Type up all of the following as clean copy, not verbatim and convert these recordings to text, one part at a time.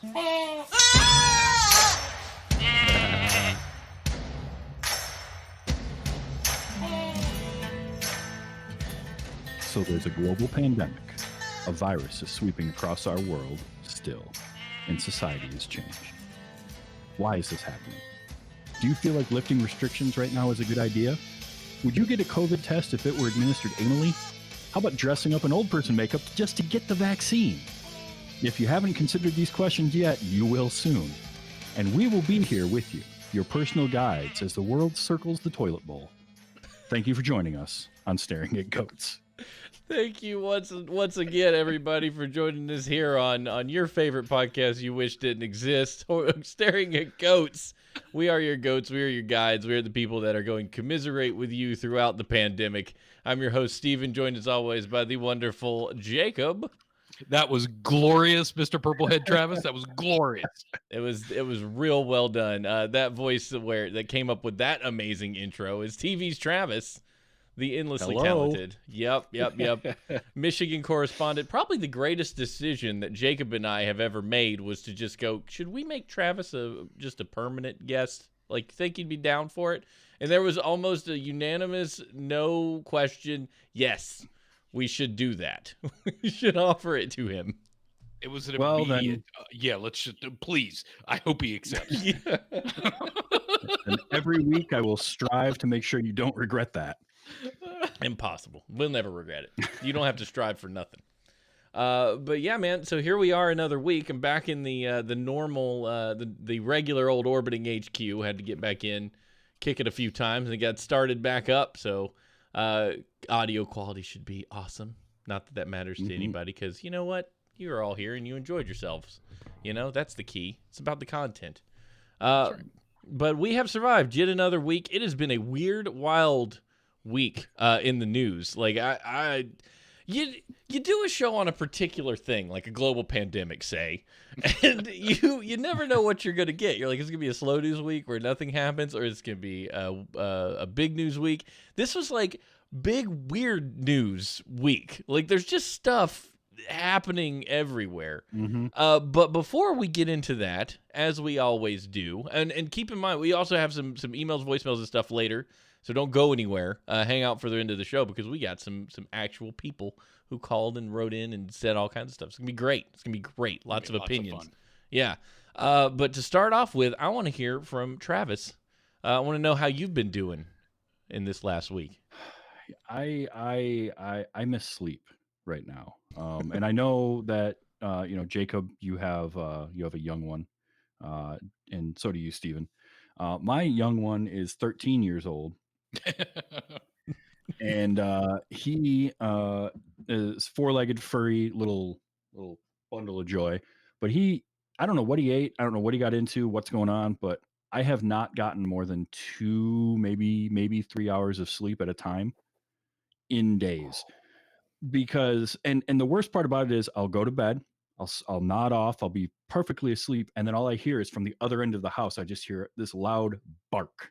So there's a global pandemic. A virus is sweeping across our world still, and society has changed. Why is this happening? Do you feel like lifting restrictions right now is a good idea? Would you get a COVID test if it were administered anally? How about dressing up in old person makeup just to get the vaccine? If you haven't considered these questions yet, you will soon. And we will be here with you, your personal guides as the world circles the toilet bowl. Thank you for joining us on Staring at Goats. Thank you once again, everybody, for joining us here on your favorite podcast you wish didn't exist, Staring at Goats. We are your goats. We are your guides. We are the people that are going to commiserate with you throughout the pandemic. I'm your host, Steven, joined as always by the wonderful Jacob. That was glorious, Mr. Purplehead Travis. That was glorious. It was real well done. That voice that came up with that amazing intro is TV's Travis. The endlessly talented. Yep. Michigan correspondent. Probably the greatest decision that Jacob and I have ever made was to just go, should we make Travis just a permanent guest? Like, think he'd be down for it? And there was almost a unanimous, no question, yes, we should do that. We should offer it to him. It was an immediate, let's just, please. I hope he accepts. Yeah. And every week I will strive to make sure you don't regret that. Impossible. We'll never regret it. You don't have to strive for nothing. But yeah, man. So here we are, another week. I'm back in the normal, the regular old orbiting HQ. Had to get back in, kick it a few times, and got started back up. So audio quality should be awesome. Not that matters to anybody, because you know what? You are all here and you enjoyed yourselves. You know, that's the key. It's about the content. Right. But we have survived yet another week. It has been a weird, wild week in the news. Like you do a show on a particular thing, like a global pandemic, say, and you never know what you're gonna get. You're like, it's gonna be a slow news week where nothing happens, or it's gonna be a big news week. This was like big weird news week. Like there's just stuff happening everywhere. But before we get into that, as we always do, and keep in mind we also have some emails, voicemails, and stuff later. So don't go anywhere. Hang out for the end of the show because we got some actual people who called and wrote in and said all kinds of stuff. It's going to be great. It's going to be great. Lots of opinions. Yeah. But to start off with, I want to hear from Travis. I want to know how you've been doing in this last week. I miss sleep right now. And I know that, Jacob, you have a young one. And so do you, Steven. My young one is 13 years old. And he is four-legged, furry little bundle of joy. But I don't know what he ate. I don't know what he got into, what's going on. But I have not gotten more than 2, maybe 3 hours of sleep at a time in days. Because and the worst part about it is I'll go to bed, I'll nod off, I'll be perfectly asleep, and then all I hear is from the other end of the house, I just hear this loud bark.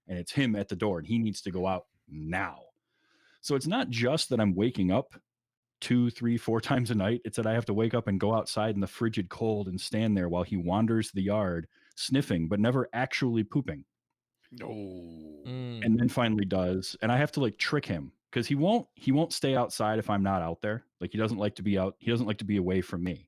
And it's him at the door, and he needs to go out now. So it's not just that I'm waking up 2, 3, 4 times a night. It's that I have to wake up and go outside in the frigid cold and stand there while he wanders the yard, sniffing, but never actually pooping. And then finally does. And I have to like trick him because he won't stay outside if I'm not out there. Like he doesn't like to be out. He doesn't like to be away from me.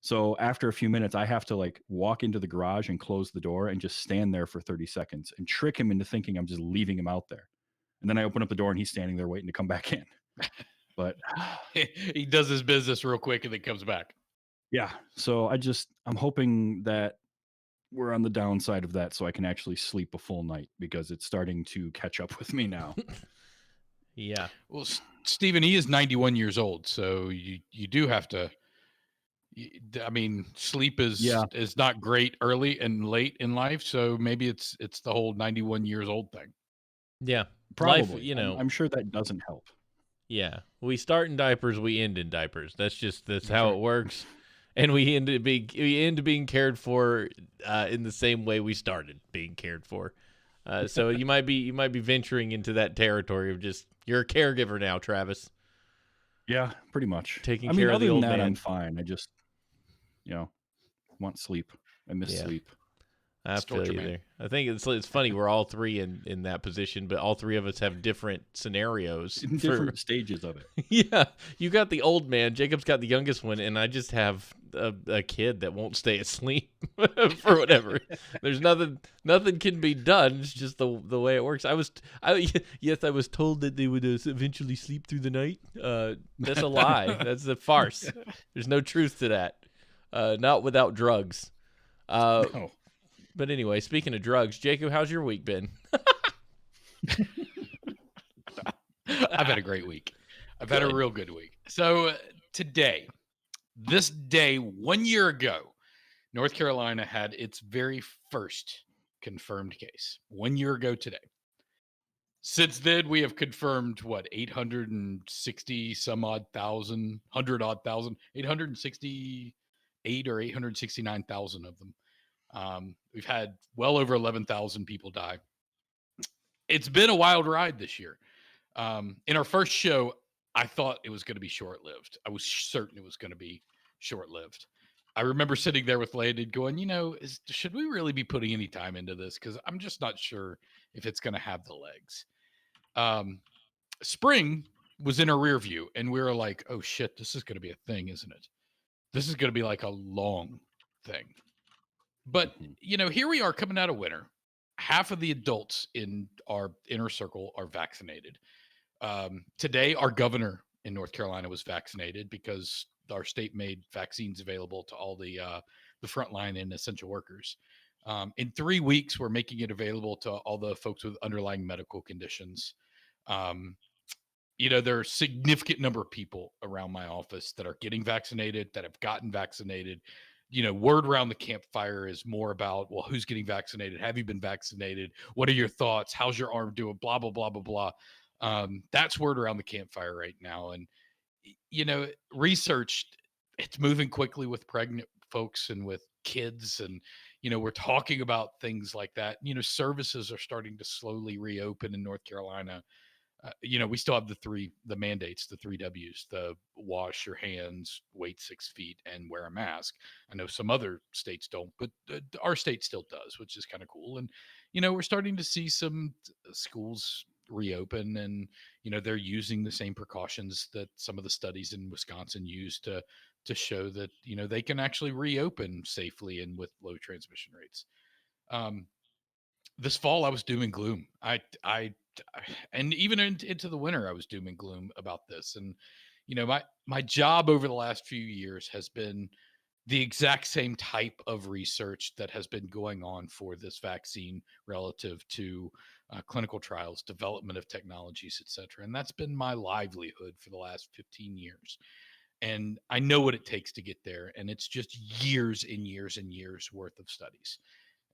So after a few minutes, I have to like walk into the garage and close the door and just stand there for 30 seconds and trick him into thinking I'm just leaving him out there. And then I open up the door and he's standing there waiting to come back in. But he does his business real quick and then comes back. Yeah. So I'm hoping that we're on the downside of that so I can actually sleep a full night because it's starting to catch up with me now. Yeah. Well, Steven, he is 91 years old. So you do have to. I mean, sleep is not great early and late in life, so maybe it's the whole 91 years old thing. Yeah, probably. Life, I'm sure that doesn't help. Yeah, we start in diapers, we end in diapers. That's how it works, and we end up being cared for in the same way we started being cared for. So you might be venturing into that territory of just you're a caregiver now, Travis. Yeah, pretty much. Taking care of the old man. I'm fine. I just, want sleep. I miss Yeah. sleep. I It's feel torture, you man. there. I think it's funny we're all three in that position, but all three of us have different scenarios In for. different stages of it. Yeah, you got the old man. Jacob's got the youngest one, and I just have a kid that won't stay asleep for whatever. There's nothing can be done. It's just the way it works. Yes, I was told that they would eventually sleep through the night. That's a lie. That's a farce. There's no truth to that. Not without drugs. No. But anyway, speaking of drugs, Jacob, how's your week been? I've had a great week. I've had a Good. real good week. So today, this day, 1 year ago, North Carolina had its very first confirmed case. 1 year ago today. Since then, we have confirmed 860 some odd thousand, 100 odd thousand, 868 or 869,000 of them. We've had well over 11,000 people die. It's been a wild ride this year. In our first show, I thought it was going to be short lived. I was certain it was going to be short lived. I remember sitting there with Landon going, should we really be putting any time into this? Because I'm just not sure if it's going to have the legs. Spring was in our rear view, and we were like, oh shit, this is going to be a thing, isn't it? This is going to be like a long thing. But, here we are coming out of winter. Half of the adults in our inner circle are vaccinated. Today, our governor in North Carolina was vaccinated because our state made vaccines available to all the frontline and essential workers. In 3 weeks, we're making it available to all the folks with underlying medical conditions. There are a significant number of people around my office that are getting vaccinated, that have gotten vaccinated. Word around the campfire is more about, well, who's getting vaccinated? Have you been vaccinated? What are your thoughts? How's your arm doing? Blah, blah, blah, blah, blah. That's word around the campfire right now. And, research, it's moving quickly with pregnant folks and with kids. And, we're talking about things like that. Services are starting to slowly reopen in North Carolina. We still have the mandates, the 3 Ws, the wash your hands, wait 6 feet, and wear a mask. I know some other states don't, but our state still does, which is kind of cool. And, we're starting to see some schools reopen, and, they're using the same precautions that some of the studies in Wisconsin use to show that, they can actually reopen safely and with low transmission rates. This fall I was doom and gloom. And even into the winter I was doom and gloom about this. And my job over the last few years has been the exact same type of research that has been going on for this vaccine relative to clinical trials, development of technologies, etc. And that's been my livelihood for the last 15 years. And I know what it takes to get there, and it's just years and years and years worth of studies.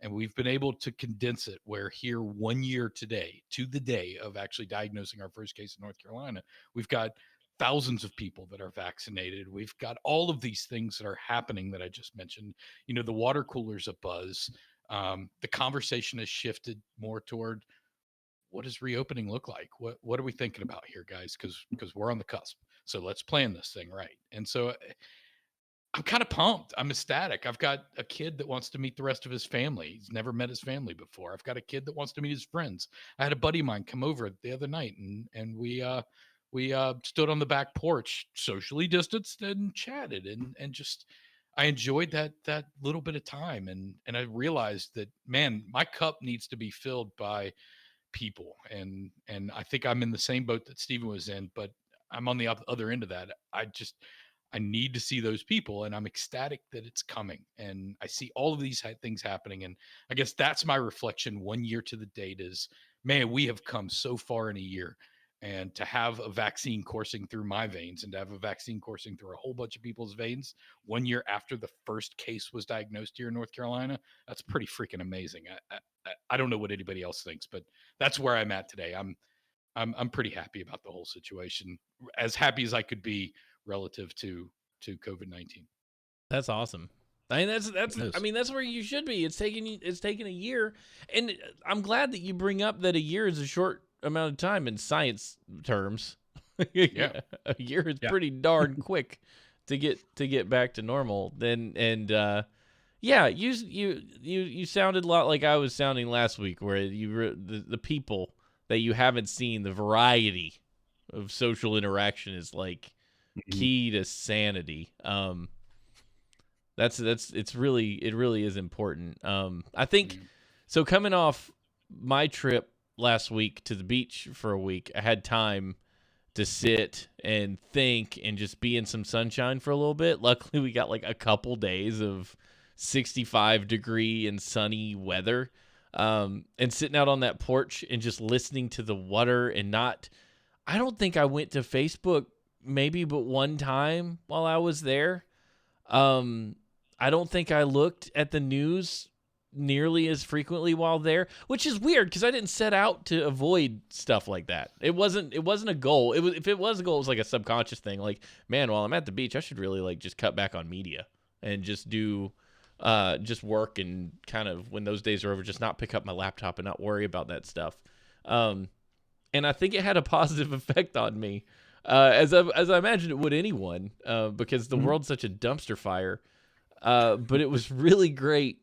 And we've been able to condense it where here 1 year today, to the day of actually diagnosing our first case in North Carolina, we've got thousands of people that are vaccinated. We've got all of these things that are happening that I just mentioned. The water cooler's a buzz. The conversation has shifted more toward, what does reopening look like? What are we thinking about here, guys? Because we're on the cusp. So let's plan this thing right. And so I'm kind of pumped. I'm ecstatic. I've got a kid that wants to meet the rest of his family. He's never met his family before. I've got a kid that wants to meet his friends. I had a buddy of mine come over the other night, and we stood on the back porch, socially distanced, and chatted, and just I enjoyed that little bit of time, and I realized that, man, my cup needs to be filled by people, and I think I'm in the same boat that Steven was in, but I'm on the other end of that. I need to see those people, and I'm ecstatic that it's coming. And I see all of these things happening. And I guess that's my reflection 1 year to the date is, man, we have come so far in a year. And to have a vaccine coursing through my veins and to have a vaccine coursing through a whole bunch of people's veins 1 year after the first case was diagnosed here in North Carolina, that's pretty freaking amazing. I don't know what anybody else thinks, but that's where I'm at today. I'm pretty happy about the whole situation, as happy as I could be relative to COVID-19. That's awesome. I mean, It is. that's where you should be. It's taken a year, and I'm glad that you bring up that a year is a short amount of time in science terms. Yeah. A year is Yeah. pretty darn quick to get back to normal. Yeah, you sounded a lot like I was sounding last week, where the people that you haven't seen, the variety of social interaction is like Mhm. key to sanity. That's it really is important. I think Yeah. so. Coming off my trip last week to the beach for a week, I had time to sit and think and just be in some sunshine for a little bit. Luckily, we got like a couple days of 65-degree and sunny weather. And sitting out on that porch and just listening to the water and not, I don't think I went to Facebook maybe but one time while I was there. Um, I don't think I looked at the news nearly as frequently while there, which is weird because I didn't set out to avoid stuff like that. It wasn't a goal. It was If it was a goal, it was like a subconscious thing. Like, man, while I'm at the beach, I should really like just cut back on media and just do just work, and kind of when those days are over, just not pick up my laptop and not worry about that stuff. Um, and I think it had a positive effect on me, as I imagine it would anyone, because the Mhm. world's such a dumpster fire. But it was really great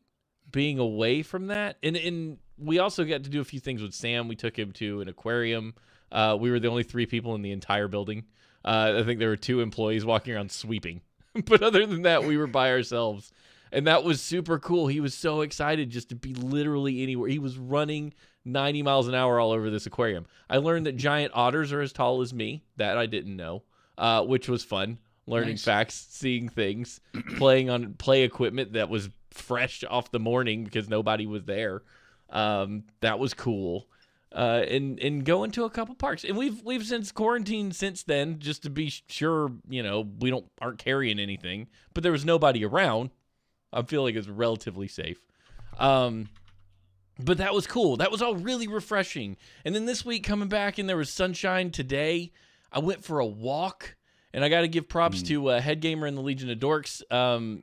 being away from that, and we also got to do a few things with Sam. We took him to an aquarium. We were the only 3 people in the entire building. I think there were 2 employees walking around sweeping, but other than that, we were by ourselves. And that was super cool. He was so excited just to be literally anywhere. He was running 90 miles an hour all over this aquarium. I learned that giant otters are as tall as me. That I didn't know, which was fun. Learning Nice. facts, seeing things, playing on play equipment that was fresh off the morning because nobody was there. That was cool. And going to a couple parks, and we've since quarantined since then, just to be sure, we aren't carrying anything. But there was nobody around. I feel like it's relatively safe. Um, but that was cool. That was all really refreshing. And then this week coming back, and there was sunshine today. I went for a walk, and I got to give props Mm. to head gamer in the Legion of Dorks,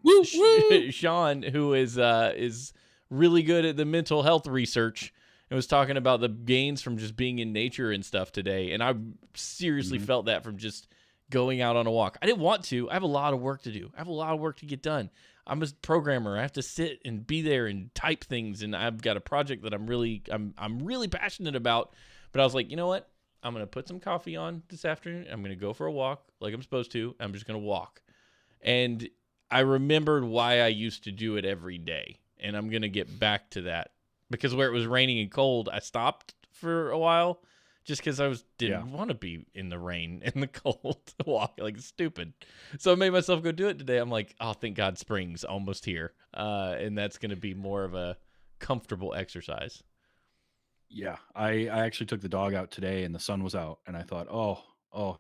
Woo woo. Sean, who is really good at the mental health research, and was talking about the gains from just being in nature and stuff today. And I seriously Mhm. felt that from just going out on a walk. I didn't want to. I have a lot of work to do. I have a lot of work to get done. I'm a programmer. I have to sit and be there and type things, and I've got a project that I'm really passionate about. But I was like, you know what? I'm gonna put some coffee on this afternoon. I'm gonna go for a walk like I'm supposed to. I'm just gonna walk, and I remembered why I used to do it every day, and I'm gonna get back to that because where it was raining and cold, I stopped for a while just because Yeah. didn't want to be in the rain and the cold walk like stupid. So I made myself go do it today. I'm like, oh, thank God, spring's almost here, and that's gonna be more of a comfortable exercise. Yeah. I actually took the dog out today and the sun was out and I thought, oh,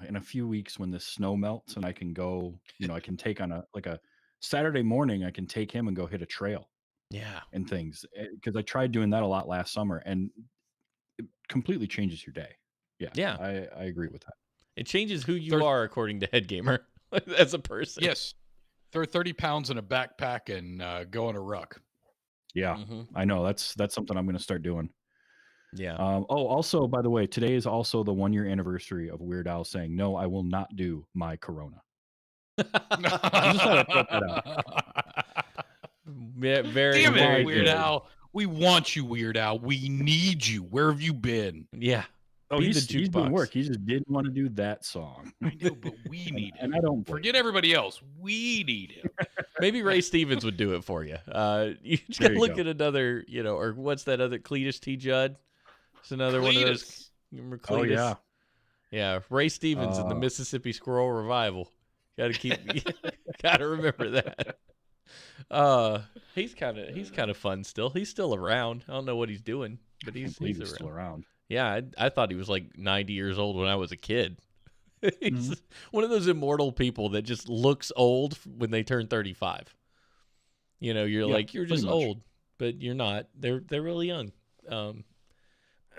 in a few weeks when this snow melts and I can go, I can take on a Saturday morning, I can take him and go hit a trail Yeah, and things. Because I tried doing that a lot last summer and it completely changes your day. Yeah. yeah. I agree with that. It changes who you Thir- are according to Head Gamer as a person. yes. Throw 30 pounds in a backpack and go on a ruck. Yeah. Mm-hmm. I know that's something I'm going to start doing. Yeah. Also, by the way, today is also the 1 year anniversary of Weird Al saying, "No, I will not do my Corona." I just thought I'd throw that out. Yeah, very, Damn very it, Why Weird good. did? Al. We want you, Weird Al. We need you. Where have you been? Yeah. Oh, Be the he's doing jukebox. work. He just didn't want to do that song, I know, but we and need and him. I don't blame Forget him. everybody else. We need him. Maybe Ray Stevens would do it for you. You just There gotta you look go. at another, or what's that other Cletus T. Judd? It's another one of those. Cletus. Remember Oh Cletus? yeah. Yeah, Ray Stevens in the Uh, Mississippi Squirrel Revival. Gotta remember that. He's kind of fun still. He's still around. I don't know what he's doing, but I can't he's believe he's he's still around. around. Yeah, I thought he was like 90 years old when I was a kid. Mhm. He's one of those immortal people that just looks old when they turn 35. You're Yeah, like, you're pretty just much. old, but you're not. They're really young. Um,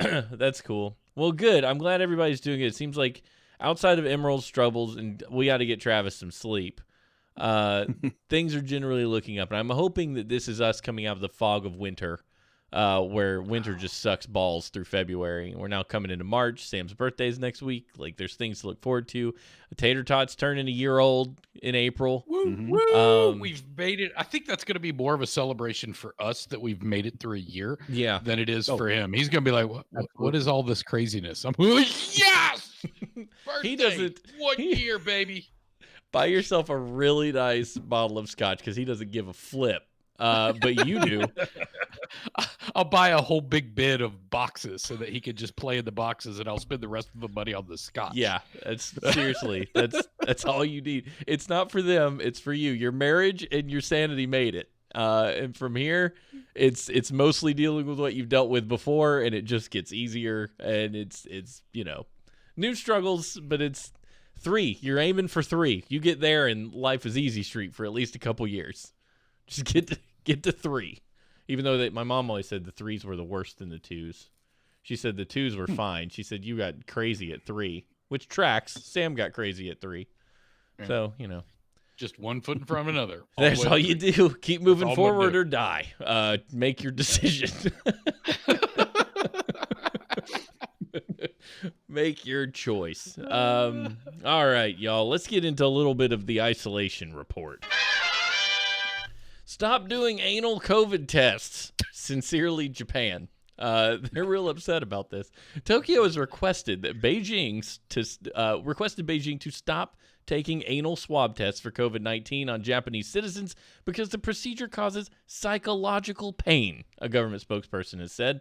that's cool. Well, good. I'm glad everybody's doing it. It seems like outside of Emerald's troubles, and we got to get Travis some sleep. Uh, Things are generally looking up, and I'm hoping that this is us coming out of the fog of winter, where winter just sucks balls through February. We're now coming into March. Sam's birthday is next week. Like, there's things to look forward to. Tater Tots turning a year old in April. Woo, woo. We've made it. I think that's going to be more of a celebration for us that we've made it through a year than it is for him. He's going to be like, what is all this craziness? I'm like, yes! Birthday! He doesn't. 1 year, baby. Buy yourself a really nice bottle of scotch because he doesn't give a flip. But you do. I'll buy a whole big bin of boxes so that he can just play in the boxes, and I'll spend the rest of the money on the scotch. Yeah, seriously, that's all you need. It's not for them; it's for you. Your marriage and your sanity made it. And from here, it's mostly dealing with what you've dealt with before, and it just gets easier. And it's new struggles, but it's 3. You're aiming for 3. You get there, and life is easy street for at least a couple years. Just get to 3. Even though my mom always said the 3s were the worst than the 2s. She said the 2s were fine. She said you got crazy at 3, which tracks. Sam got crazy at 3. Yeah. So, just one foot in front of another. That's all you do. Keep moving forward or die. Make your decision. Make your choice. All right, y'all. Let's get into a little bit of the isolation report. Stop doing anal COVID tests. Sincerely, Japan. They're real upset about this. Tokyo has requested Beijing to stop taking anal swab tests for COVID-19 on Japanese citizens because the procedure causes psychological pain, a government spokesperson has said.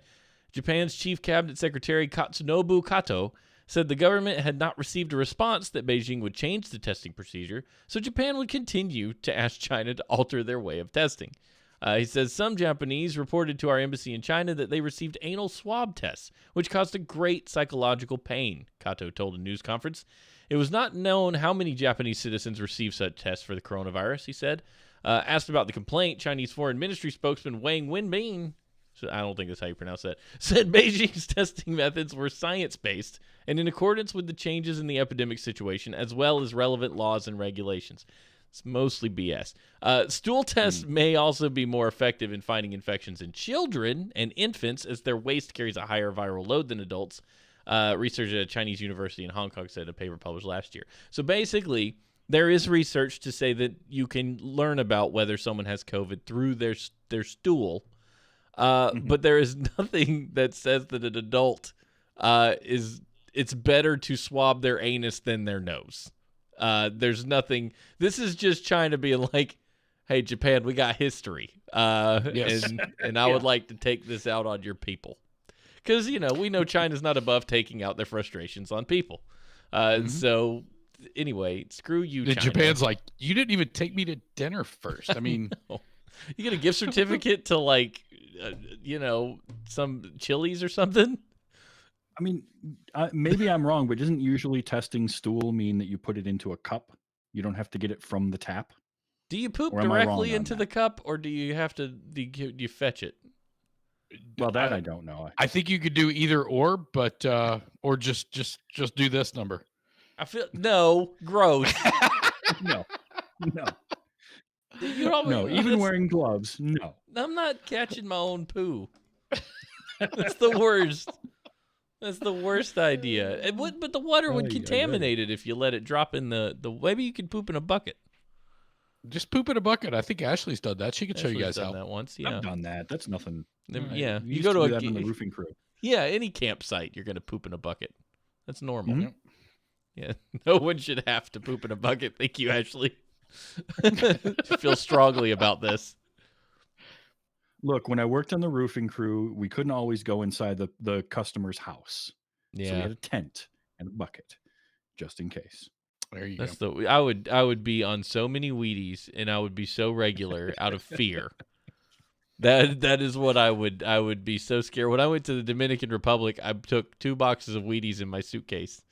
Japan's Chief Cabinet Secretary Katsunobu Kato said the government had not received a response that Beijing would change the testing procedure, so Japan would continue to ask China to alter their way of testing. He says some Japanese reported to our embassy in China that they received anal swab tests, which caused a great psychological pain, Kato told a news conference. It was not known how many Japanese citizens received such tests for the coronavirus, he said. Asked about the complaint, Chinese Foreign Ministry spokesman Wang Wenbin, so I don't think that's how you pronounce that, said Beijing's testing methods were science-based and in accordance with the changes in the epidemic situation as well as relevant laws and regulations. It's mostly BS. Stool tests may also be more effective in fighting infections in children and infants as their waste carries a higher viral load than adults. Research at a Chinese university in Hong Kong said in a paper published last year. So basically, there is research to say that you can learn about whether someone has COVID through their stool. But there is nothing that says that an adult it's better to swab their anus than their nose. There's nothing. This is just China being like, hey, Japan, we got history. Yes. And I would like to take this out on your people. Because, we know China's not above taking out their frustrations on people. So, anyway, screw you, China. Japan's like, you didn't even take me to dinner first. I mean... No. You get a gift certificate to, like, some Chili's or something? I mean, maybe I'm wrong, but doesn't usually testing stool mean that you put it into a cup? You don't have to get it from the tap? Do you poop directly into the cup, or do you have to do you fetch it? Well, that I don't know. I think you could do either or, but or just do this number. No, gross. No. No, even wearing gloves, no. I'm not catching my own poo. That's the worst. That's the worst idea. But the water would contaminate it if you let it drop in the. Maybe you could poop in a bucket. Just poop in a bucket. I think Ashley's done that. She could show you guys how. That once. Yeah, I've done that. That's nothing. Yeah, you go to that in the roofing crew. Yeah, any campsite, you're gonna poop in a bucket. That's normal. Mm-hmm. Yeah, no one should have to poop in a bucket. Thank you, Ashley. Feel strongly about this. Look, when I worked on the roofing crew, we couldn't always go inside the customer's house. Yeah. So we had a tent and a bucket just in case. There you go. I would be on so many Wheaties and I would be so regular out of fear. That is what I would be so scared. When I went to the Dominican Republic, I took 2 boxes of Wheaties in my suitcase,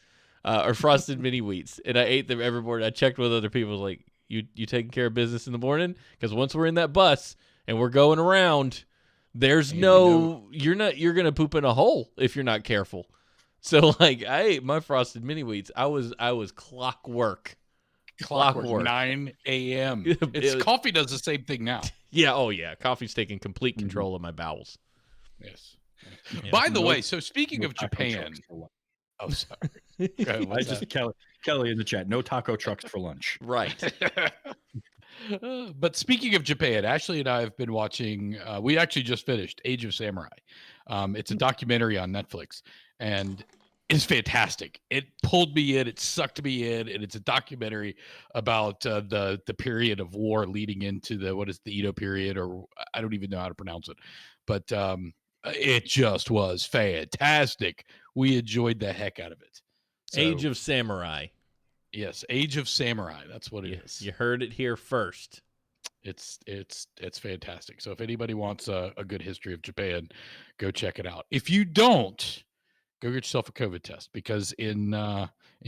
or frosted mini wheats, and I ate them every morning. I checked with other people, like, you taking care of business in the morning? Because once we're in that bus and we're going around, you're gonna poop in a hole if you're not careful. So, like, I ate my frosted mini wheats. I was clockwork. 9 a.m. Coffee does the same thing now. Yeah. Oh yeah. Coffee's taking complete control of my bowels. Yes. Yeah. By the No, way, so speaking no of taco Japan, trucks for lunch. oh sorry, go ahead, I what's just Kelly in the chat. No taco trucks for lunch. Right. that? But speaking of Japan, Ashley and I have been watching. We actually just finished Age of Samurai. It's a documentary on Netflix, and it's fantastic. It pulled me in, it sucked me in, and it's a documentary about the period of war leading into the Edo period, or I don't even know how to pronounce it, but it just was fantastic. We enjoyed the heck out of it. So, Age of Samurai. yes, Age of Samurai. That's what it is. You heard it here first. It's fantastic. So if anybody wants a good history of Japan, go check it out. If you don't, go get yourself a COVID test, because in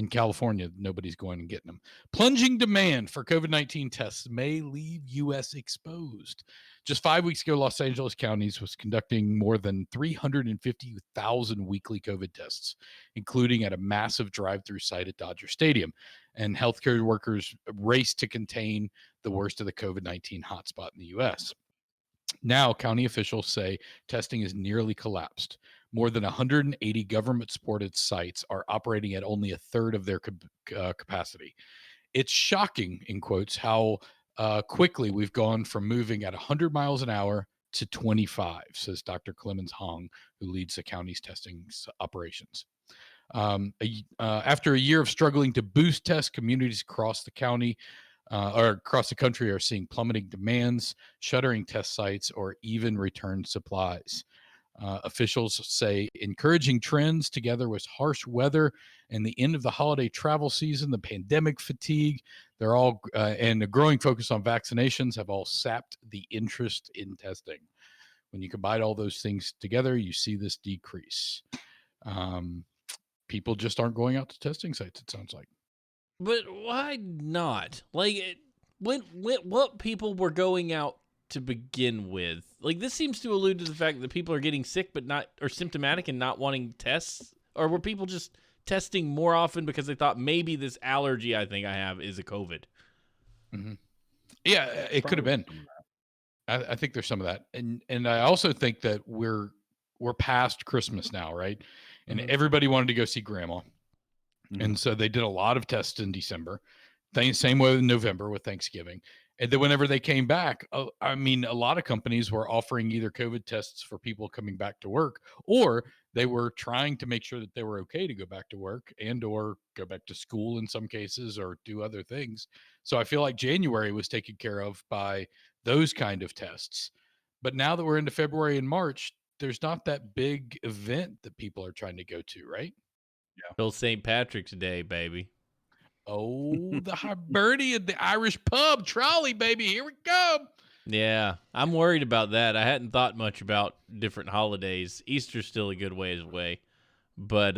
California, nobody's going and getting them. Plunging demand for COVID-19 tests may leave U.S. exposed. Just 5 weeks ago, Los Angeles counties was conducting more than 350,000 weekly COVID tests, including at a massive drive-through site at Dodger Stadium. And healthcare workers raced to contain the worst of the COVID-19 hotspot in the U.S. Now, county officials say testing has nearly collapsed. More than 180 government-supported sites are operating at only a third of their capacity. It's shocking, in quotes, how quickly we've gone from moving at 100 miles an hour to 25, says Dr. Clemens Hong, who leads the county's testing operations. After a year of struggling to boost tests, communities across the county or across the country are seeing plummeting demands, shuttering test sites, or even return supplies. Officials say encouraging trends, together with harsh weather and the end of the holiday travel season, the pandemic fatigue, they're all and a growing focus on vaccinations have all sapped the interest in testing. When you combine all those things together, you see this decrease. People just aren't going out to testing sites, it sounds like. But why not? Like, what people were going out to begin with? Like, this seems to allude to the fact that people are getting sick but not, or symptomatic and not wanting tests. Or were people just testing more often because they thought maybe this allergy I think I have is a COVID? Mm-hmm. Yeah, it could have been. I think there's some of that, and I also think that we're past Christmas now, right? And everybody wanted to go see Grandma, and so they did a lot of tests in December. Same way in November with Thanksgiving, and then whenever they came back, I mean, a lot of companies were offering either COVID tests for people coming back to work, or they were trying to make sure that they were okay to go back to work and or go back to school in some cases, or do other things. So I feel like January was taken care of by those kind of tests. But now that we're into February and March, there's not that big event that people are trying to go to, right? Yeah. Till St. Patrick's Day, baby. Oh, the Hibernian, the Irish pub trolley, baby. Here we come. Yeah, I'm worried about that. I hadn't thought much about different holidays. Easter's still a good ways away. But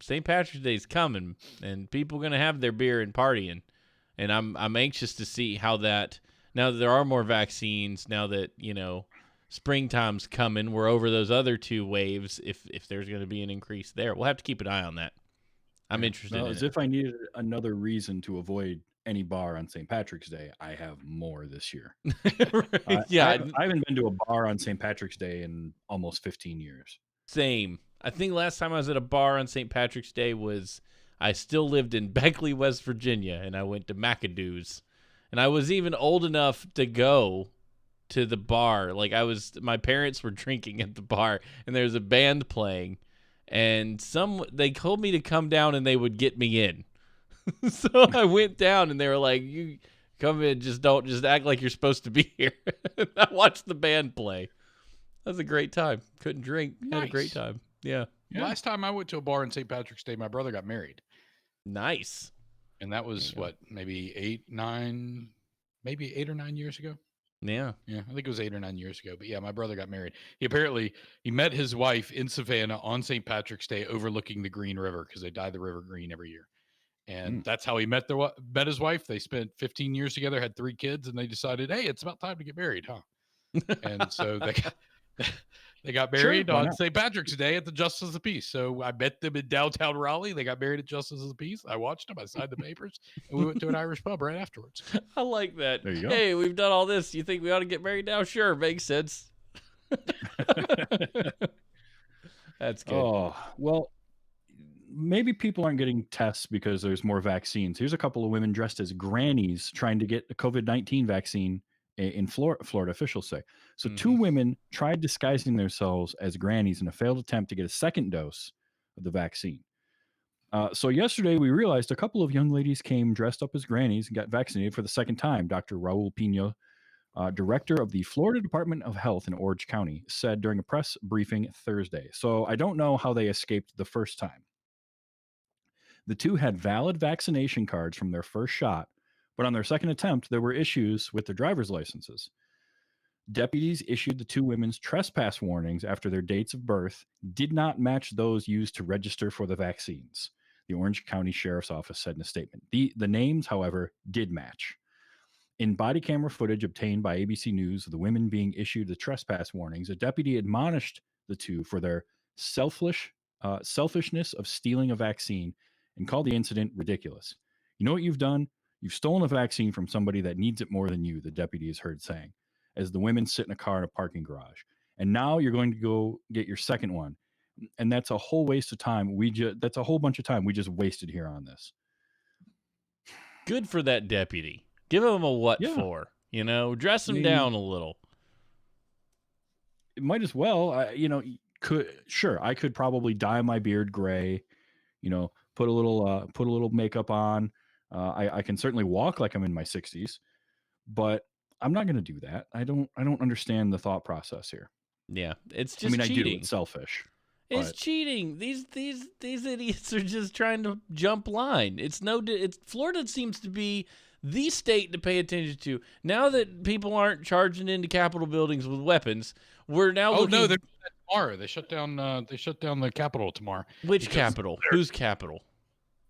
St. Patrick's Day's coming, and people gonna have their beer and partying, and I'm anxious to see how that. Now that there are more vaccines, now that springtime's coming, we're over those other two waves. If there's gonna be an increase there, we'll have to keep an eye on that. I'm interested in As it. if I needed another reason to avoid any bar on St. Patrick's Day, I have more this year. Yeah, I haven't been to a bar on St. Patrick's Day in almost 15 years. same. I think last time I was at a bar on St. Patrick's Day was I still lived in Beckley, West Virginia, and I went to McAdoo's. And I was even old enough to go to the bar. Like my parents were drinking at the bar, and there was a band playing, and they told me to come down and they would get me in. So I went down and they were like, "You come in, just act like you're supposed to be here." I watched the band play. That was a great time. Couldn't drink. Had a great time. Yeah. Last time I went to a bar on St. Patrick's Day, my brother got married. Nice. And that was maybe 8 or 9 years ago. Yeah. Yeah, I think it was 8 or 9 years ago. But yeah, my brother got married. He met his wife in Savannah on St. Patrick's Day, overlooking the Green River, because they dye the river green every year. And that's how he met his wife. They spent 15 years together, had 3 kids, and they decided, hey, it's about time to get married, huh? And so they got married on St. Patrick's Day at the Justice of the Peace. So I met them in downtown Raleigh. They got married at Justice of the Peace. I watched them. I signed the papers, and we went to an Irish pub right afterwards. I like that. There you go. Hey, we've done all this. You think we ought to get married now? Sure, makes sense. That's good. Oh, well, maybe people aren't getting tests because there's more vaccines. Here's a couple of women dressed as grannies trying to get the COVID-19 vaccine in Florida, officials say. So, two Hmm. women tried disguising themselves as grannies in a failed attempt to get a second dose of the vaccine. So, yesterday we realized a couple of young ladies came dressed up as grannies and got vaccinated for the second time. Dr. Raul Pino, director of the Florida Department of Health in Orange County, said during a press briefing Thursday. So, I don't know how they escaped the first time. The two had valid vaccination cards from their first shot, but on their second attempt, there were issues with their driver's licenses. Deputies issued the two women's trespass warnings after their dates of birth did not match those used to register for the vaccines, the Orange County Sheriff's Office said in a statement. The names, however, did match. In body camera footage obtained by ABC News of the women being issued the trespass warnings, a deputy admonished the two for their selfishness of stealing a vaccine and called the incident ridiculous. You know what you've done? You've stolen a vaccine from somebody that needs it more than you, the deputy is heard saying, as the women sit in a car in a parking garage. And now you're going to go get your second one. And that's a whole waste of time. That's a whole bunch of time we just wasted here on this. Good for that deputy. Give him a what Yeah. for. Dress I him mean, down a little. it might as well. I could probably dye my beard gray. Put a little makeup on. I can certainly walk like I'm in my 60s, but I'm not going to do that. I don't understand the thought process here. Yeah, it's I just mean, I do. It's cheating. selfish, It's but cheating. These idiots are just trying to jump line. It's Florida seems to be the state to pay attention to. Now that people aren't charging into Capitol buildings with weapons, we're now Oh no, looking. they're doing that tomorrow. They shut down. They shut down the Capitol tomorrow. Which Because Capitol? Whose Capitol?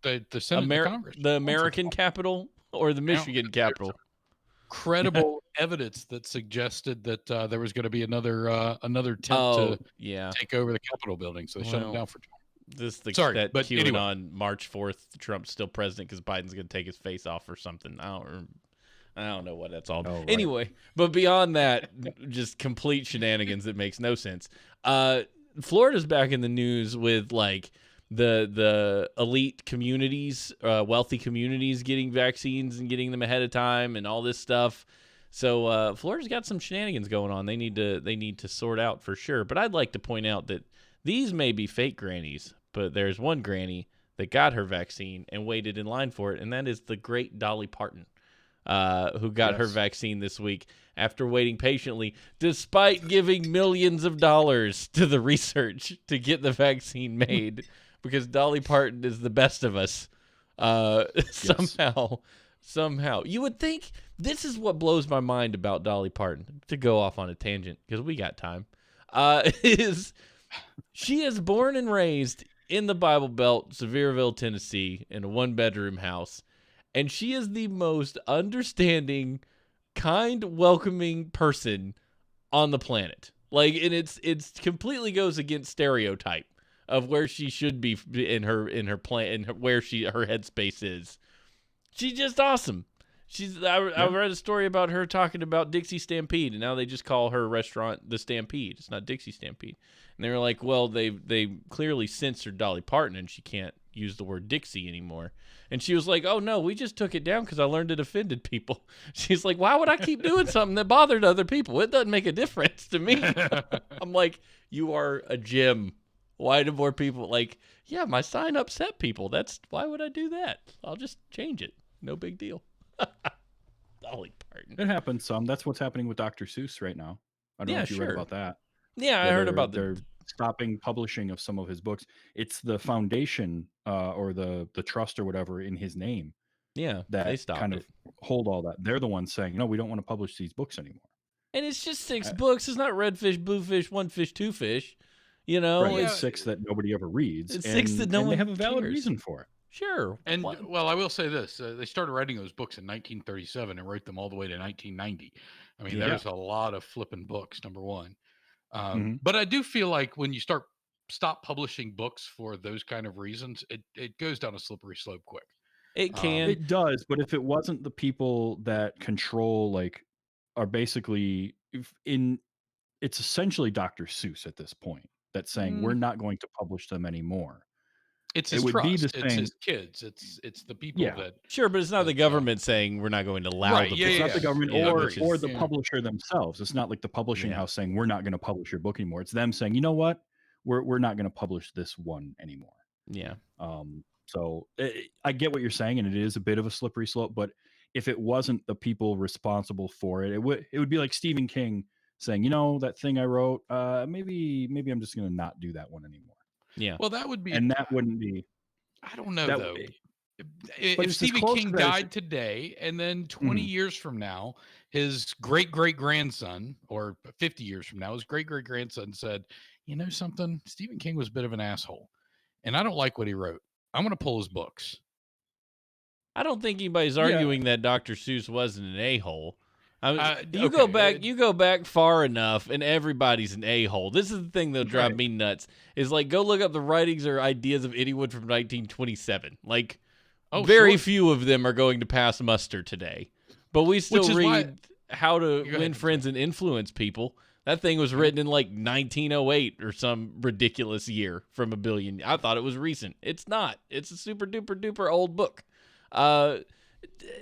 the Senate and the Congress. The American Capitol or the Now, Michigan Capitol? credible evidence that suggested that there was going to be another attempt Oh to yeah. take over the Capitol building, so they shut them Well, down for tomorrow. Sorry, that but anyway, QAnon March 4th, Trump's still president because Biden's going to take his face off or something. I don't know what that's all. oh right. Anyway, but beyond that, just complete shenanigans that makes no sense. Florida's back in the news with like the elite communities, wealthy communities getting vaccines and getting them ahead of time and all this stuff. So Florida's got some shenanigans going on. They need to sort out for sure. But I'd like to point out that these may be fake grannies, but there's one granny that got her vaccine and waited in line for it, and that is the great Dolly Parton, who got her Yes. vaccine this week after waiting patiently, despite giving millions of dollars to the research to get the vaccine made, because Dolly Parton is the best of us. Somehow, you would think this is what blows my mind about Dolly Parton. To go off on a tangent because we got time, is she is born and raised in the Bible Belt, Sevierville, Tennessee, in a one-bedroom house. And she is the most understanding, kind, welcoming person on the planet. Like, and it's completely goes against stereotype of where she should be in her plan and where her headspace is. She's just awesome. I read a story about her talking about Dixie Stampede, and now they just call her restaurant the Stampede. It's not Dixie Stampede. And they were like, well, they clearly censored Dolly Parton, and she can't use the word Dixie anymore. And she was like, oh, no, we just took it down because I learned it offended people. She's like, why would I keep doing something that bothered other people? It doesn't make a difference to me. I'm like, you are a gem. Why do more people yeah, my sign upset people. Why would I do that? I'll just change it. No big deal. Dolly Parton. It happens some. That's what's happening with Dr. Seuss right now. I don't know Yeah, if you read sure. about that. Yeah, I Yeah, heard about they're stopping publishing of some of his books. It's the foundation or the trust or whatever in his name Yeah, they that stopped kind it. of hold all that. They're the ones saying, no, we don't want to publish these books anymore. And it's just 6 I- books. It's not red fish, blue fish, one fish, two fish. Right, Yeah. it's 6 that nobody ever reads. It's and, 6 that no and one they have a valid cares. reason for it. Sure. And well, I will say this: they started writing those books in 1937 and wrote them all the way to 1990. I mean, Yeah. there's a lot of flipping books. Number one, Mhm. but I do feel like when you stop publishing books for those kind of reasons, it goes down a slippery slope quick. It can. It does, but if it wasn't the people that control, are basically in it's essentially Dr. Seuss at this point that's saying we're Mm, not going to publish them anymore. it's It his would be trust. the It's same. his kids. It's the people Yeah. that Sure, but it's not the that government saying we're not going to allow right. the Yeah, It's yeah, not the yeah. books. government Yeah, which Agreed. or is the Yeah. publisher themselves. It's not like the publishing yeah, house saying we're not going to publish your book anymore. It's them saying, you know what, we're not going to publish this one anymore. yeah. So I get what you're saying, and it is a bit of a slippery slope. But if it wasn't the people responsible for it, it would be like Stephen King saying, you know, that thing I wrote, maybe I'm just going to not do that one anymore, Yeah. Well, that would be. and that wouldn't be I don't know that. though. But If it's as Stephen close King as that as. died today, and then 20 Mhm. years from now, his great great grandson, or 50 years from now, his great great grandson said, "You know something? Stephen King was a bit of an asshole, and I don't like what he wrote. I'm going to pull his books." I don't think anybody's Yeah, arguing that Dr. Seuss wasn't an a-hole. I mean, Okay. you go back far enough, and everybody's an a-hole. This is the thing that'll drive right. me nuts. Is like go look up the writings or ideas of anyone from 1927. Like Oh, very sure. few of them are going to pass muster today. But we still Which is why. read How to Go Win ahead. I'm sorry. Friends and Influence People. That thing was Yeah. written in like 1908 or some ridiculous year from a billion. I thought it was recent. It's not. It's a super duper duper old book. Uh,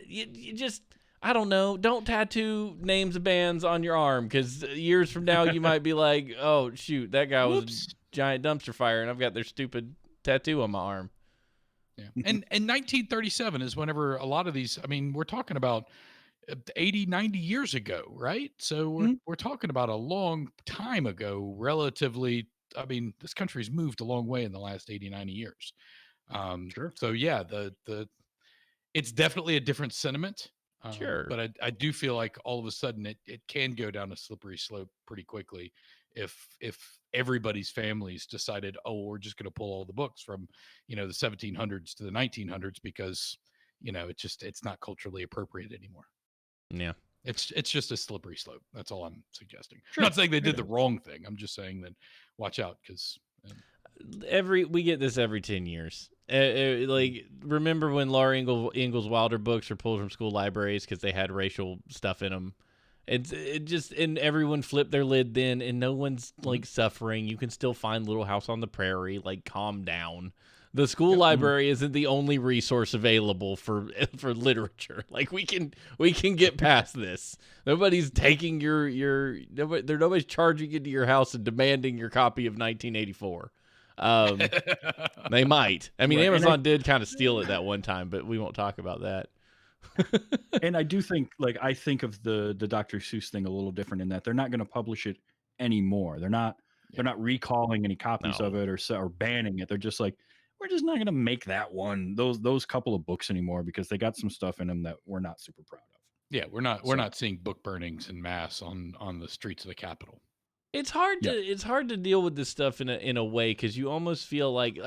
you just, I don't know. Don't tattoo names of bands on your arm because years from now you might be like, oh shoot, that guy was a Whoops. giant dumpster fire, and I've got their stupid tattoo on my arm. Yeah. And 1937 is whenever a lot of these. I mean, we're talking about 80, 90 years ago, right? So Mhm. we're talking about a long time ago, relatively. I mean, this country's moved a long way in the last 80, 90 years. Sure. So yeah, the it's definitely a different sentiment. Sure. But I do feel like all of a sudden it can go down a slippery slope pretty quickly if everybody's families decided, oh, we're just going to pull all the books from, the 1700s to the 1900s because, it's not culturally appropriate anymore. Yeah. It's just a slippery slope. That's all I'm suggesting. I'm Sure. not saying they did Yeah. the wrong thing. I'm just saying that watch out because We get this every 10 years. Like remember when Laura Ingalls Wilder books were pulled from school libraries because they had racial stuff in them. It just and everyone flipped their lid then, and no one's like suffering. You can still find Little House on the Prairie. Like calm down. The school library isn't the only resource available for literature. Like we can get past this. Nobody's taking nobody's charging into your house and demanding your copy of 1984. They might. I mean, Right. Amazon did kind of steal it that one time, but we won't talk about that. And I do think, like, I think of the Dr. Seuss thing a little different in that they're not going to publish it anymore. They're not recalling any copies of No. it or banning it. They're just like, we're just not going to make that one those couple of books anymore because they got some stuff in them that we're not super proud of. yeah, we're So not seeing book burnings en masse on the streets of the Capitol. It's hard yeah, to deal with this stuff in a way because you almost feel like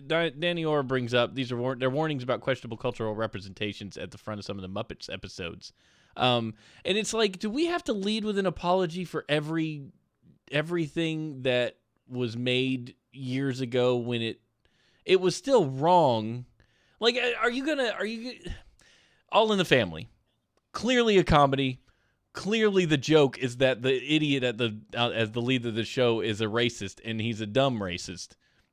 Danny Orr brings up they're warnings about questionable cultural representations at the front of some of the Muppets episodes, and it's like, do we have to lead with an apology for everything that was made years ago when it was still wrong? Like, are you All in the Family, clearly a comedy. Clearly, the joke is that the idiot as the lead of the show is a racist, and he's a dumb racist.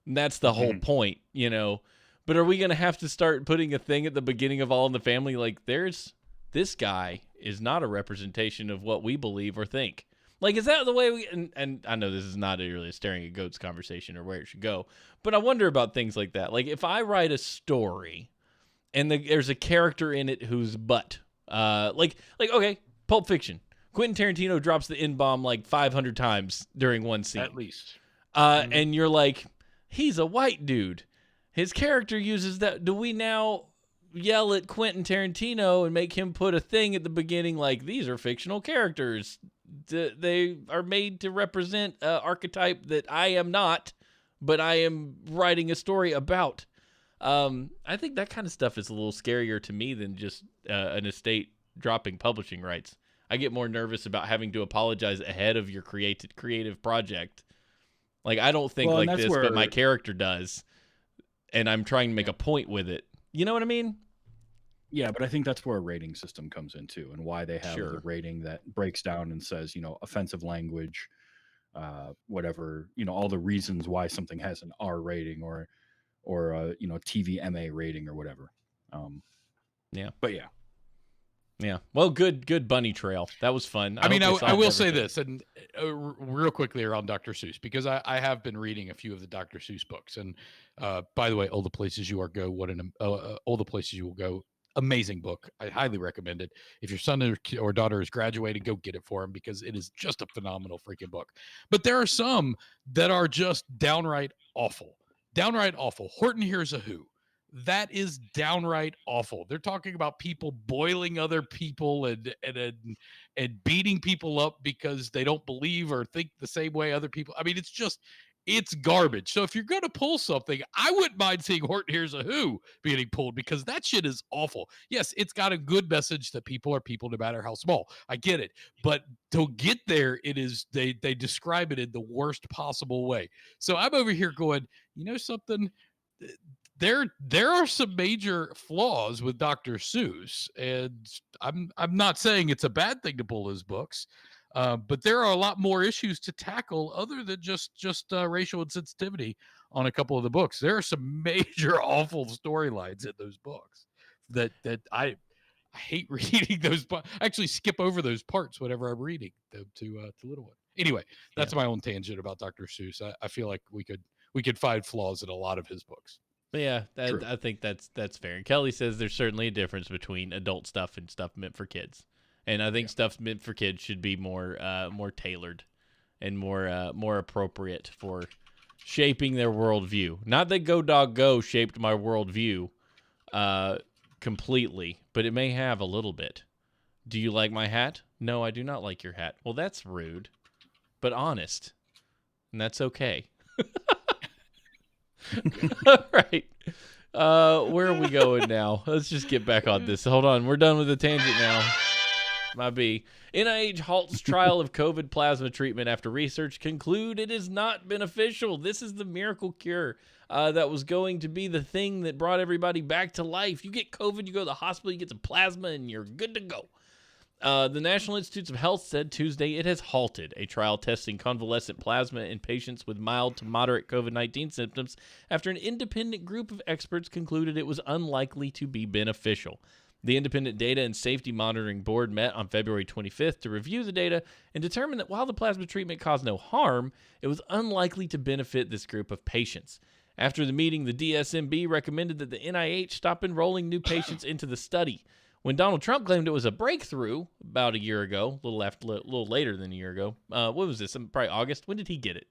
And that's the whole point, But are we going to have to start putting a thing at the beginning of All in the Family like, this guy is not a representation of what we believe or think? Like, is that the way we? And I know this is not really a staring at goats conversation or where it should go, but I wonder about things like that. Like, if I write a story and there's a character in it who's okay. Pulp Fiction. Quentin Tarantino drops the N-bomb like 500 times during one scene. At least. And you're like, he's a white dude. His character uses that. Do we now yell at Quentin Tarantino and make him put a thing at the beginning like, these are fictional characters? They are made to represent an archetype that I am not, but I am writing a story about. I think that kind of stuff is a little scarier to me than just an estate dropping publishing rights. I get more nervous about having to apologize ahead of your creative project. Like, I don't think like this, but my character does, and I'm trying to make a point with it. You know what I mean? Yeah, but I think that's where a rating system comes in too, and why they have the rating that breaks down and says, offensive language, whatever, all the reasons why something has an R rating or TVMA rating or whatever. Yeah. But yeah. Yeah. Well, good bunny trail. That was fun. I mean, hope they I will solved say everything. this, and real quickly around Dr. Seuss, because I have been reading a few of the Dr. Seuss books. And by the way, All the Places You Are Go, All the Places You Will Go, amazing book. I highly recommend it. If your son or daughter is graduating, go get it for him, because it is just a phenomenal freaking book. But there are some that are just downright awful. Downright awful. Horton Hears a Who. That is downright awful. They're talking about people boiling other people and beating people up because they don't believe or think the same way other people. I mean, it's garbage. So if you're going to pull something, I wouldn't mind seeing Horton Hears a Who being pulled, because that shit is awful. Yes, it's got a good message that people are people no matter how small. I get it. But to get there, it is they describe it in the worst possible way. So I'm over here going, you know something? There are some major flaws with Dr. Seuss, and I'm not saying it's a bad thing to pull his books, but there are a lot more issues to tackle other than just racial insensitivity on a couple of the books. There are some major awful storylines in those books that I hate reading those. I actually skip over those parts whenever I'm reading them to Little One. Anyway, that's my own tangent about Dr. Seuss. I feel like we could find flaws in a lot of his books. But yeah, I think that's fair. And Kelly says there's certainly a difference between adult stuff and stuff meant for kids, and I think stuff meant for kids should be more tailored and more appropriate for shaping their worldview. Not that Go Dog Go shaped my worldview completely, but it may have a little bit. Do you like my hat? No, I do not like your hat. Well, that's rude, but honest, and that's okay. All right. Where are we going now? Let's just get back on this. Hold on. We're done with the tangent now. Might be. NIH halts trial of COVID plasma treatment after research conclude it is not beneficial. This is the miracle cure that was going to be the thing that brought everybody back to life. You get COVID, you go to the hospital, you get some plasma, and you're good to go. The National Institutes of Health said Tuesday it has halted a trial testing convalescent plasma in patients with mild to moderate COVID-19 symptoms after an independent group of experts concluded it was unlikely to be beneficial. The Independent Data and Safety Monitoring Board met on February 25th to review the data and determine that while the plasma treatment caused no harm, it was unlikely to benefit this group of patients. After the meeting, the DSMB recommended that the NIH stop enrolling new patients into the study. When Donald Trump claimed it was a breakthrough about a year ago, a little later than a year ago, what was this? Probably August. When did he get it?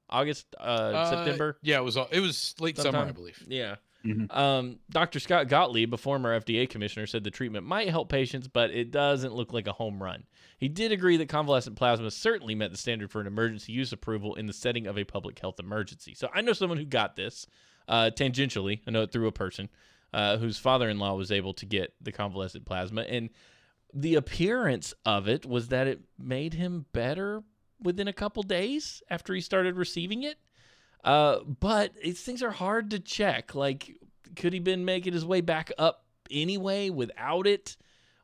August, September? Yeah, it was late summer, I believe. Yeah. Mm-hmm. Dr. Scott Gottlieb, a former FDA commissioner, said the treatment might help patients, but it doesn't look like a home run. He did agree that convalescent plasma certainly met the standard for an emergency use approval in the setting of a public health emergency. So I know someone who got this tangentially. I know it through a person whose father-in-law was able to get the convalescent plasma, and the appearance of it was that it made him better within a couple days after he started receiving it. But these things are hard to check. Like, could he been making his way back up anyway without it?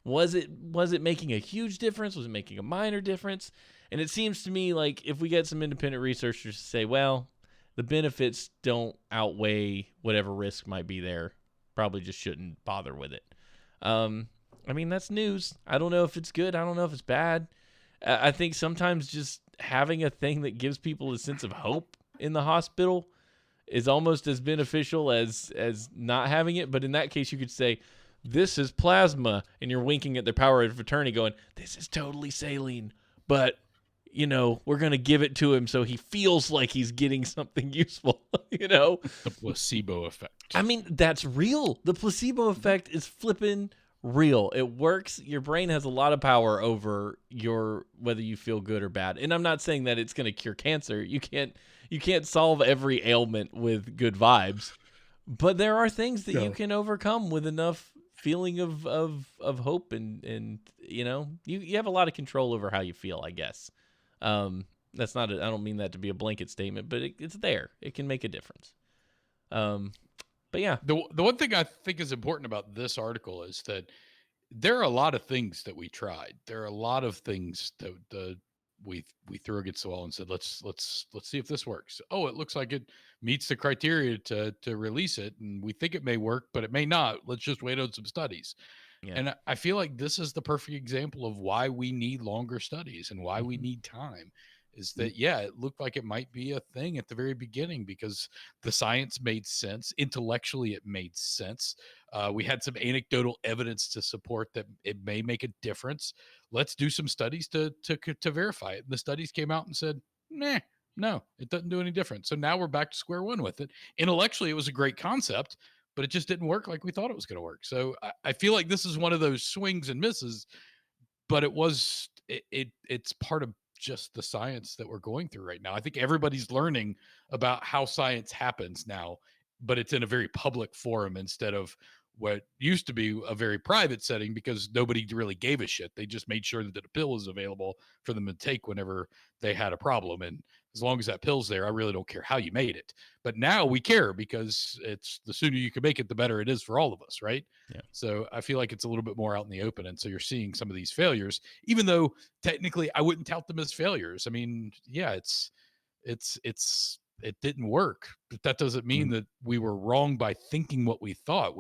Was it making a huge difference? Was it making a minor difference? And it seems to me like if we get some independent researchers to say, well, the benefits don't outweigh whatever risk might be there, probably just shouldn't bother with it. I mean, that's news. I don't know if it's good. I don't know if it's bad. I think sometimes just having a thing that gives people a sense of hope in the hospital is almost as beneficial as not having it. But in that case, you could say, this is plasma, and you're winking at their power of attorney going, this is totally saline, but we're going to give it to him so he feels like he's getting something useful, The placebo effect. I mean, that's real. The placebo effect is flipping real. It works. Your brain has a lot of power over whether you feel good or bad. And I'm not saying that it's going to cure cancer. You can't solve every ailment with good vibes, but there are things that you can overcome with enough feeling of hope and you have a lot of control over how you feel, I guess. That's not I don't mean that to be a blanket statement, but it's there. It can make a difference. But yeah, the one thing I think is important about this article is that there are a lot of things that we tried. There are a lot of things that we threw against the wall and said, let's see if this works. Oh, it looks like it meets the criteria to release it, and we think it may work, but it may not. Let's just wait on some studies. Yeah. And I feel like this is the perfect example of why we need longer studies and why we need time. Is that, yeah, it looked like it might be a thing at the very beginning because the science made sense. Intellectually, it made sense. We had some anecdotal evidence to support that it may make a difference. Let's do some studies to verify it. And the studies came out and said, nah, no, it doesn't do any difference. So now we're back to square one with it. Intellectually, it was a great concept, but it just didn't work like we thought it was going to work. So I feel like this is one of those swings and misses, but it's part of just the science that we're going through right now. I think everybody's learning about how science happens now, but it's in a very public forum instead of what used to be a very private setting because nobody really gave a shit. They just made sure that a pill was available for them to take whenever they had a problem. And as long as that pill's there, I really don't care how you made it. But now we care because it's the sooner you can make it, the better it is for all of us, right? Yeah. So I feel like it's a little bit more out in the open. And so you're seeing some of these failures, even though technically I wouldn't tout them as failures. I mean, yeah, it didn't work, but that doesn't mean that we were wrong by thinking what we thought.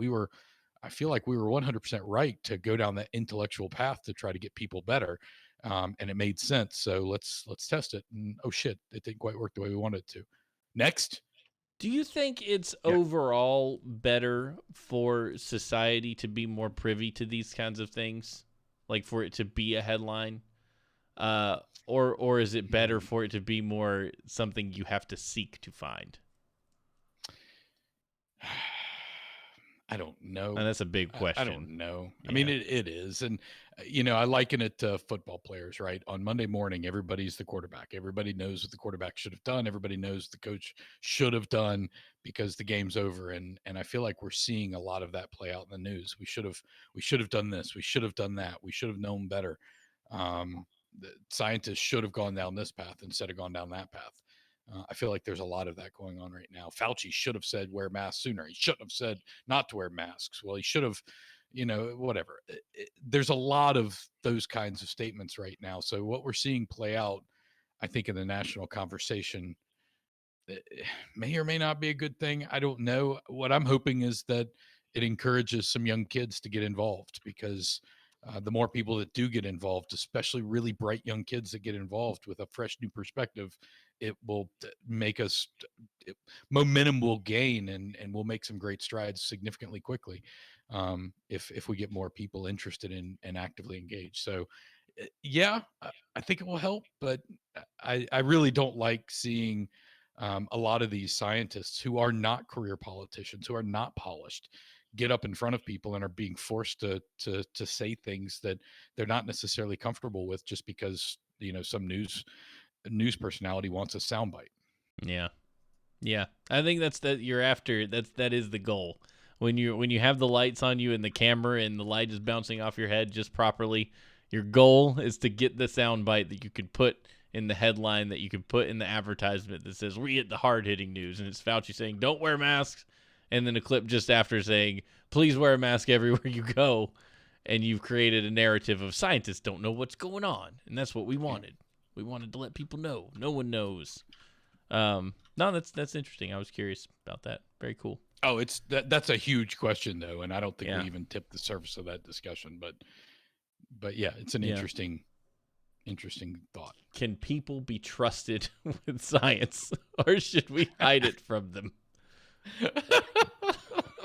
I feel like we were 100% right to go down that intellectual path to try to get people better. And it made sense. So let's test it. And oh shit, it didn't quite work the way we wanted it to. Next. Do you think it's Yeah. overall better for society to be more privy to these kinds of things, like for it to be a headline, or is it better for it to be more something you have to seek to find? I don't know. And that's a big question. I don't know. Yeah. I mean, it is. And, I liken it to football players, right? On Monday morning, everybody's the quarterback. Everybody knows what the quarterback should have done. Everybody knows the coach should have done because the game's over. And I feel like we're seeing a lot of that play out in the news. We should have done this. We should have done that. We should have known better. The scientists should have gone down this path instead of gone down that path. I feel like there's a lot of that going on right now. Fauci should have said wear masks sooner. He shouldn't have said not to wear masks. Well, he should have, whatever. There's a lot of those kinds of statements right now. So what we're seeing play out, I think, in the national conversation may or may not be a good thing. I don't know. What I'm hoping is that it encourages some young kids to get involved because the more people that do get involved, especially really bright young kids that get involved with a fresh new perspective, it will make us momentum will gain and we'll make some great strides significantly quickly if we get more people interested in and actively engaged. So yeah, I think it will help, but I really don't like seeing a lot of these scientists who are not career politicians, who are not polished, get up in front of people and are being forced to say things that they're not necessarily comfortable with just because some news personality wants a soundbite. Yeah. Yeah. I think that is the goal. When you have the lights on you and the camera and the light is bouncing off your head just properly, your goal is to get the soundbite that you could put in the headline, that you could put in the advertisement that says we get the hard-hitting news, and it's Fauci saying don't wear masks, and then a clip just after saying please wear a mask everywhere you go, and you've created a narrative of scientists don't know what's going on, and that's what we wanted. We wanted to let people know. No one knows. No, that's interesting. I was curious about that. Very cool. Oh, that's a huge question though, and I don't think Yeah. we even tipped the surface of that discussion. But yeah, it's an interesting thought. Can people be trusted with science, or should we hide it from them?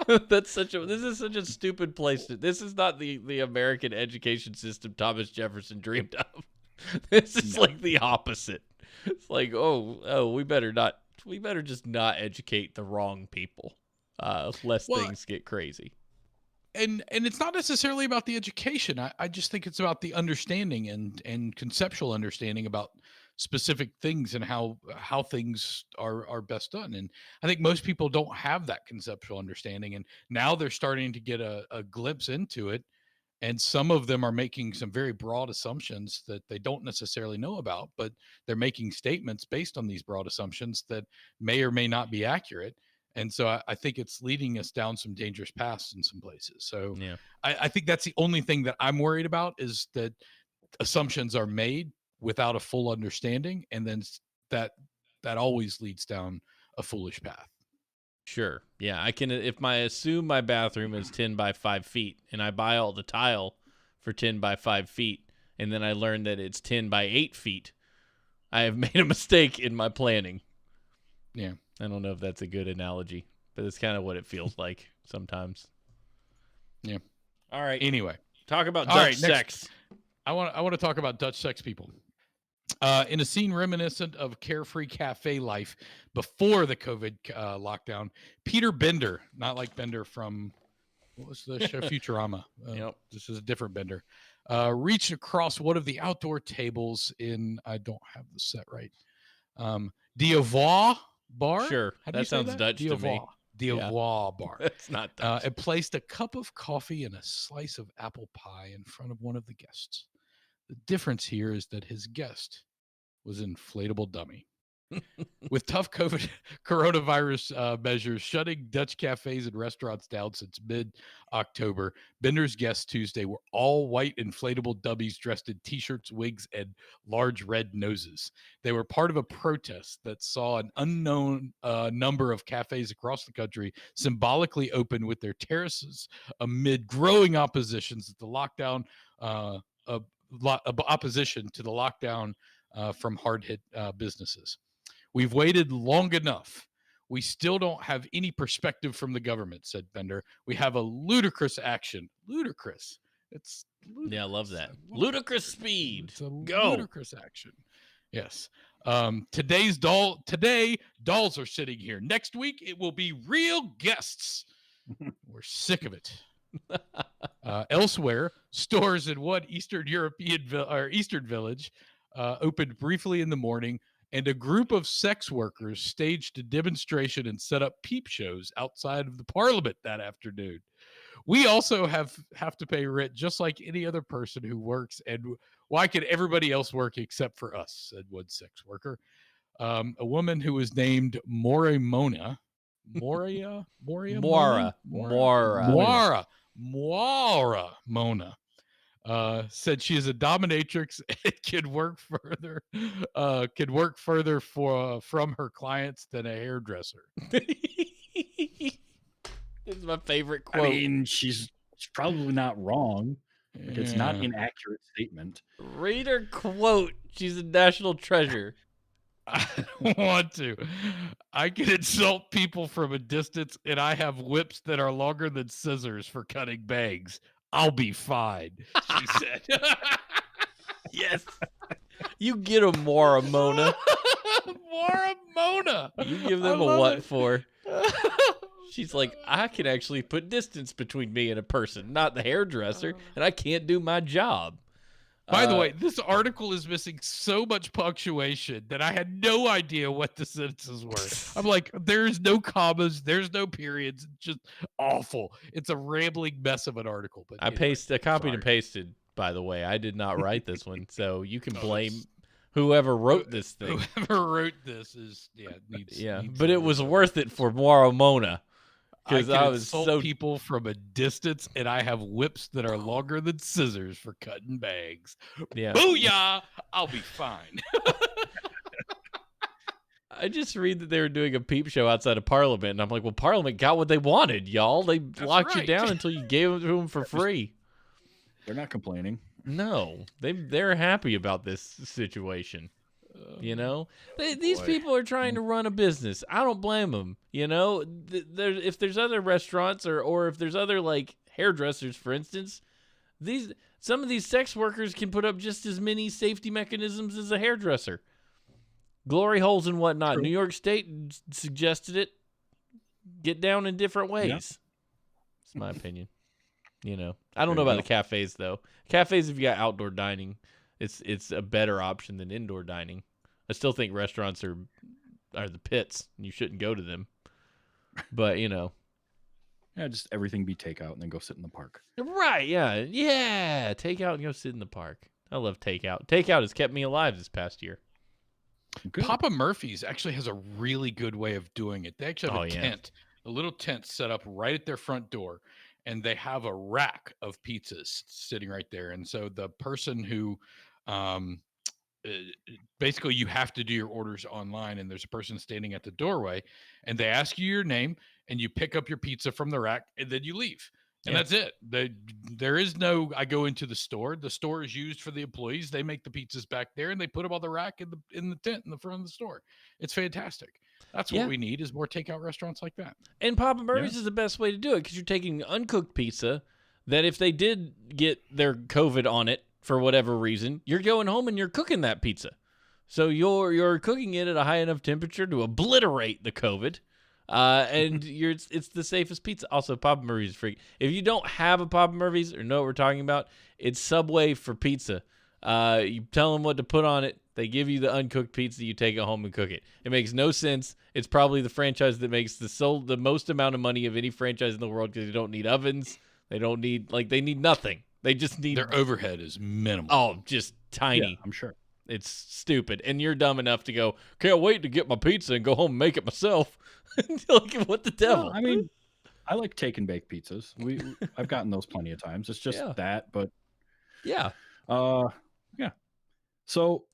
This is such a stupid place this is not the American education system Thomas Jefferson dreamed of. This is like the opposite. It's like, we better just not educate the wrong people, lest things get crazy. And it's not necessarily about the education. I just think it's about the understanding and conceptual understanding about specific things and how things are best done. And I think most people don't have that conceptual understanding. And now they're starting to get a glimpse into it. And some of them are making some very broad assumptions that they don't necessarily know about, but they're making statements based on these broad assumptions that may or may not be accurate. And so I think it's leading us down some dangerous paths in some places. So Yeah. I think that's the only thing that I'm worried about is that assumptions are made without a full understanding, and then that always leads down a foolish path. Sure. Yeah, I can. If I assume my bathroom is 10 by 5 feet, and I buy all the tile for 10 by 5 feet, and then I learn that it's 10 by 8 feet, I have made a mistake in my planning. Yeah. I don't know if that's a good analogy, but it's kind of what it feels like sometimes. Yeah. All right. Anyway, talk about all Dutch right, sex. I want to talk about Dutch sex people. In a scene reminiscent of carefree cafe life before the COVID lockdown, Peter Bender, not like Bender from, what was the show, Futurama? Yep. This is a different Bender. Reached across one of the outdoor tables in, I don't have the set right, Dievois Bar? Sure. How do you That say sounds that? Dutch to me. Dievois Bar. That's not Dutch. And placed a cup of coffee and a slice of apple pie in front of one of the guests. The difference here is that his guest was an inflatable dummy. With tough COVID coronavirus measures shutting Dutch cafes and restaurants down since mid-October, Bender's guests Tuesday were all white inflatable dummies dressed in t-shirts, wigs, and large red noses. They were part of a protest that saw an unknown number of cafes across the country symbolically open with their terraces amid growing oppositions to the lockdown, opposition to the lockdown from hard-hit businesses. We've waited long enough. We still don't have any perspective from the government, said Bender. We have a ludicrous action. Ludicrous. It's ludicrous. Yeah, I love that. Ludicrous speed. It's a Go. ludicrous action. Yes. Today, dolls are sitting here. Next week, it will be real guests. We're sick of it. Elsewhere, stores in one Eastern village opened briefly in the morning, and a group of sex workers staged a demonstration and set up peep shows outside of the parliament that afternoon. We also have to pay rent just like any other person who works, and why could everybody else work except for us, said one sex worker. A woman who was named Moira Mona said she is a dominatrix and can work further from her clients than a hairdresser. This is my favorite quote. I mean, she's probably not wrong. Like, it's not an inaccurate statement. Read her quote. She's a national treasure. I don't want to. I can insult people from a distance, and I have whips that are longer than scissors for cutting bags. I'll be fine, she said. Yes. You get a Mora Mona. Mora Mona. You give them a what for? She's like, I can actually put distance between me and a person, not the hairdresser, and I can't do my job. By the way, this article is missing so much punctuation that I had no idea what the sentences were. I'm like, there's no commas, there's no periods, it's just awful. It's a rambling mess of an article. But I copied and pasted, by the way. I did not write this one, so you can blame whoever wrote this thing. Whoever wrote this needs but it was worth it for Mora Mona. Because I was people from a distance, and I have whips that are longer than scissors for cutting bags. Yeah. Booyah! I'll be fine. I just read that they were doing a peep show outside of Parliament, and I'm like, well, Parliament got what they wanted, y'all. They locked you down until you gave it to them for free. They're not complaining. No, they're happy about this situation. You know, these people are trying to run a business. I don't blame them. You know, if there's other restaurants or if there's other like hairdressers, for instance, some of these sex workers can put up just as many safety mechanisms as a hairdresser. Glory holes and whatnot. True. New York State suggested it. Get down in different ways. Yeah. It's my opinion. You know, I don't know about the cafes though. Cafes, if you got outdoor dining, it's a better option than indoor dining. I still think restaurants are the pits, and you shouldn't go to them. But, you know. Yeah, just everything be takeout and then go sit in the park. Right, yeah. Yeah, takeout and go sit in the park. I love takeout. Takeout has kept me alive this past year. Good. Papa Murphy's actually has a really good way of doing it. They actually have a tent, a little tent set up right at their front door, and they have a rack of pizzas sitting right there. And so the person who basically you have to do your orders online, and there's a person standing at the doorway, and they ask you your name, and you pick up your pizza from the rack, and then you leave. And that's it. There is no, I go into the store. The store is used for the employees. They make the pizzas back there, and they put them on the rack in the tent in the front of the store. It's fantastic. That's what we need, is more takeout restaurants like that. And Papa Murphy's is the best way to do it, because you're taking uncooked pizza that if they did get their COVID on it for whatever reason, you're going home and you're cooking that pizza. So you're cooking it at a high enough temperature to obliterate the COVID. And it's the safest pizza. Also, Papa Murphy's is free. If you don't have a Papa Murphy's or know what we're talking about, it's Subway for pizza. You tell them what to put on it. They give you the uncooked pizza. You take it home and cook it. It makes no sense. It's probably the franchise that makes the most amount of money of any franchise in the world, because they don't need ovens. They don't need, they need nothing. They just need... Their overhead is minimal. Oh, just tiny. Yeah, I'm sure. It's stupid. And you're dumb enough to go, can't wait to get my pizza and go home and make it myself. Like, what the devil? Well, I mean, I like take and bake pizzas. I've gotten those plenty of times. It's just that, but yeah. Yeah. So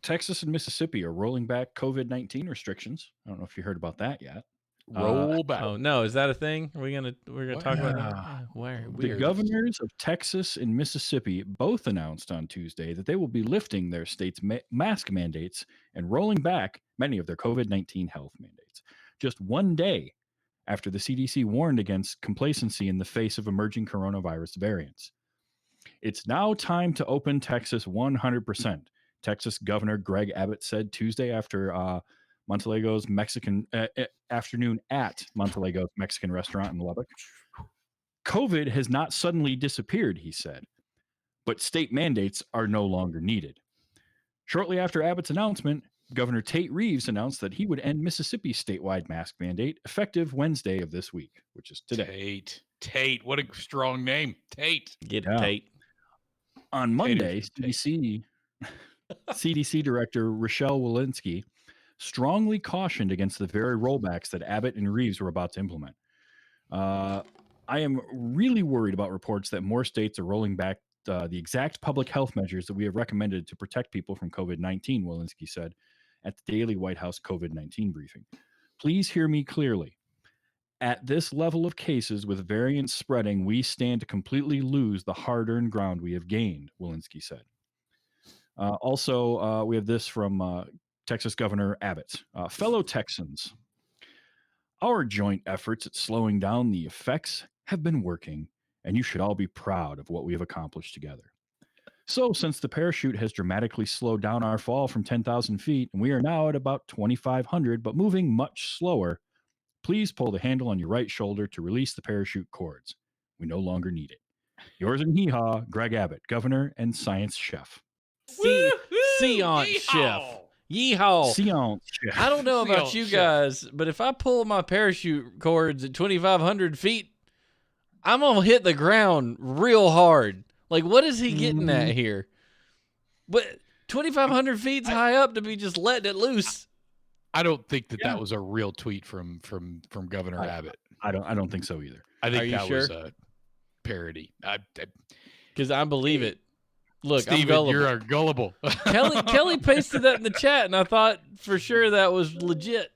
Texas and Mississippi are rolling back COVID-19 restrictions. I don't know if you heard about that yet. Roll back. Oh no, is that a thing? We're gonna talk about that? Where? The governors of Texas and Mississippi both announced on Tuesday that they will be lifting their state's mask mandates and rolling back many of their COVID-19 health mandates, just one day after the CDC warned against complacency in the face of emerging coronavirus variants. It's now time to open Texas 100%, Texas Governor Greg Abbott said Tuesday after Montelego's Mexican afternoon at Montelego's Mexican restaurant in Lubbock. COVID has not suddenly disappeared, he said, but state mandates are no longer needed. Shortly after Abbott's announcement, Governor Tate Reeves announced that he would end Mississippi's statewide mask mandate effective Wednesday of this week, which is today. Tate, what a strong name. Tate. Get it, Tate. On Monday, CDC Director Rochelle Walensky strongly cautioned against the very rollbacks that Abbott and Reeves were about to implement. I am really worried about reports that more states are rolling back the exact public health measures that we have recommended to protect people from COVID-19, Walensky said at the daily White House COVID-19 briefing. Please hear me clearly. At this level of cases with variants spreading, we stand to completely lose the hard-earned ground we have gained, Walensky said. Also, we have this from Texas Governor Abbott. Fellow Texans, our joint efforts at slowing down the effects have been working, and you should all be proud of what we have accomplished together. So, since the parachute has dramatically slowed down our fall from 10,000 feet, and we are now at about 2,500, but moving much slower, please pull the handle on your right shoulder to release the parachute cords. We no longer need it. Yours in hee-haw, Greg Abbott, Governor and Science Chef. Seance Chef. Yeehaw. Seance Chef. I don't know about you guys, but if I pull my parachute cords at 2,500 feet, I'm going to hit the ground real hard. Like, what is he getting at here? But 2,500 feet's high up to be just letting it loose. I don't think that was a real tweet from Governor Abbott. I don't think so either. I think that was a parody. Because I believe it. Look, Steven, I'm gullible. you're gullible. Kelly pasted that in the chat, and I thought for sure that was legit.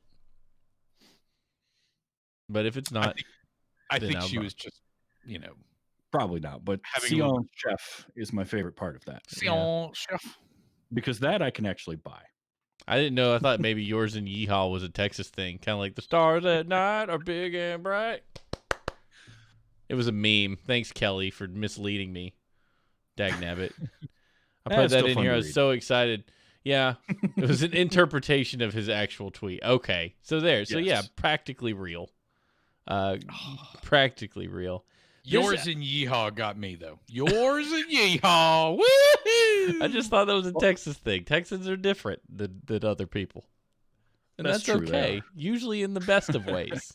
But if it's not, I think she was just, probably not. But Seance Chef is my favorite part of that. Seance Chef, because that I can actually buy. I didn't know. I thought maybe yours and Yeehaw was a Texas thing, kind of like the stars at night are big and bright. It was a meme. Thanks, Kelly, for misleading me. Dagnabbit. I put that in here. I was so excited. Yeah, it was an interpretation of his actual tweet. Okay, so there. So yeah, practically real. Practically real. Yours and Yeehaw got me though. Yours and Yeehaw. Woo-hoo! I just thought that was a Texas thing. Texans are different than other people, and that's true, okay. Usually in the best of ways.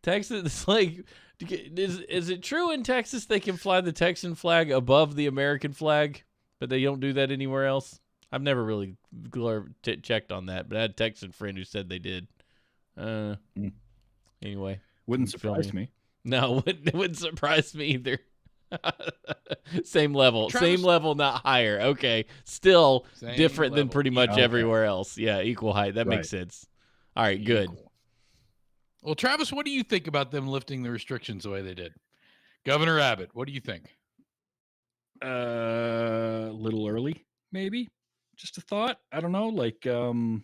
Texas, like, is it true in Texas they can fly the Texan flag above the American flag, but they don't do that anywhere else? I've never really checked on that, but I had a Texan friend who said they did. Anyway. Wouldn't surprise me. No, it wouldn't surprise me either. Same level, Travis, not higher. Okay, still same different than level, pretty much equal, Okay. everywhere else. Yeah, equal height. That Right. makes sense. All right, good. equal. Well, Travis, what do you think about them lifting the restrictions the way they did? Governor Abbott, what do you think? A little early, maybe. Just a thought. I don't know. Like, no,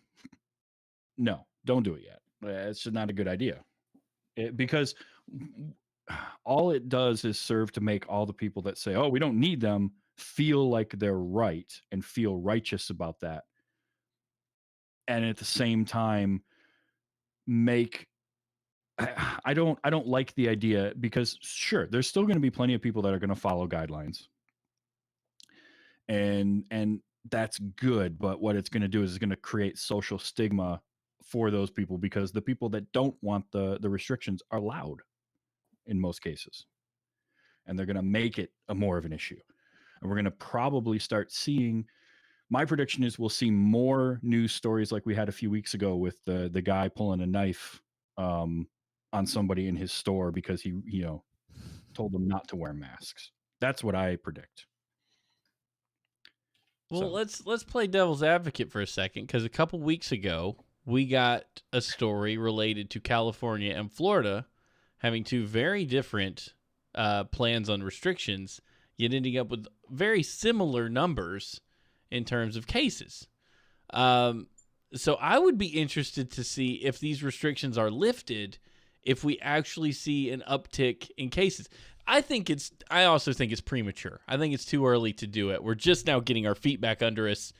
don't do it yet. It's just not a good idea. Because all it does is serve to make all the people that say, "Oh, we don't need them," feel like they're right and feel righteous about that, and at the same time make I don't like the idea because sure, there's still going to be plenty of people that are going to follow guidelines, and that's good. But what it's going to do is it's going to create social stigma for those people because the people that don't want the restrictions are loud in most cases, and they're going to make it a more of an issue. And we're going to probably start seeing. My prediction is we'll see more news stories like we had a few weeks ago with the guy pulling a knife um, on somebody in his store because he told them not to wear masks. That's what I predict. Well, So, let's play devil's advocate for a second because a couple weeks ago we got a story related to California and Florida having two very different plans on restrictions, yet ending up with very similar numbers in terms of cases. Um, so I would be interested to see if these restrictions are lifted, if we actually see an uptick in cases. I also think it's premature. I think it's too early to do it. We're just now getting our feet back under us.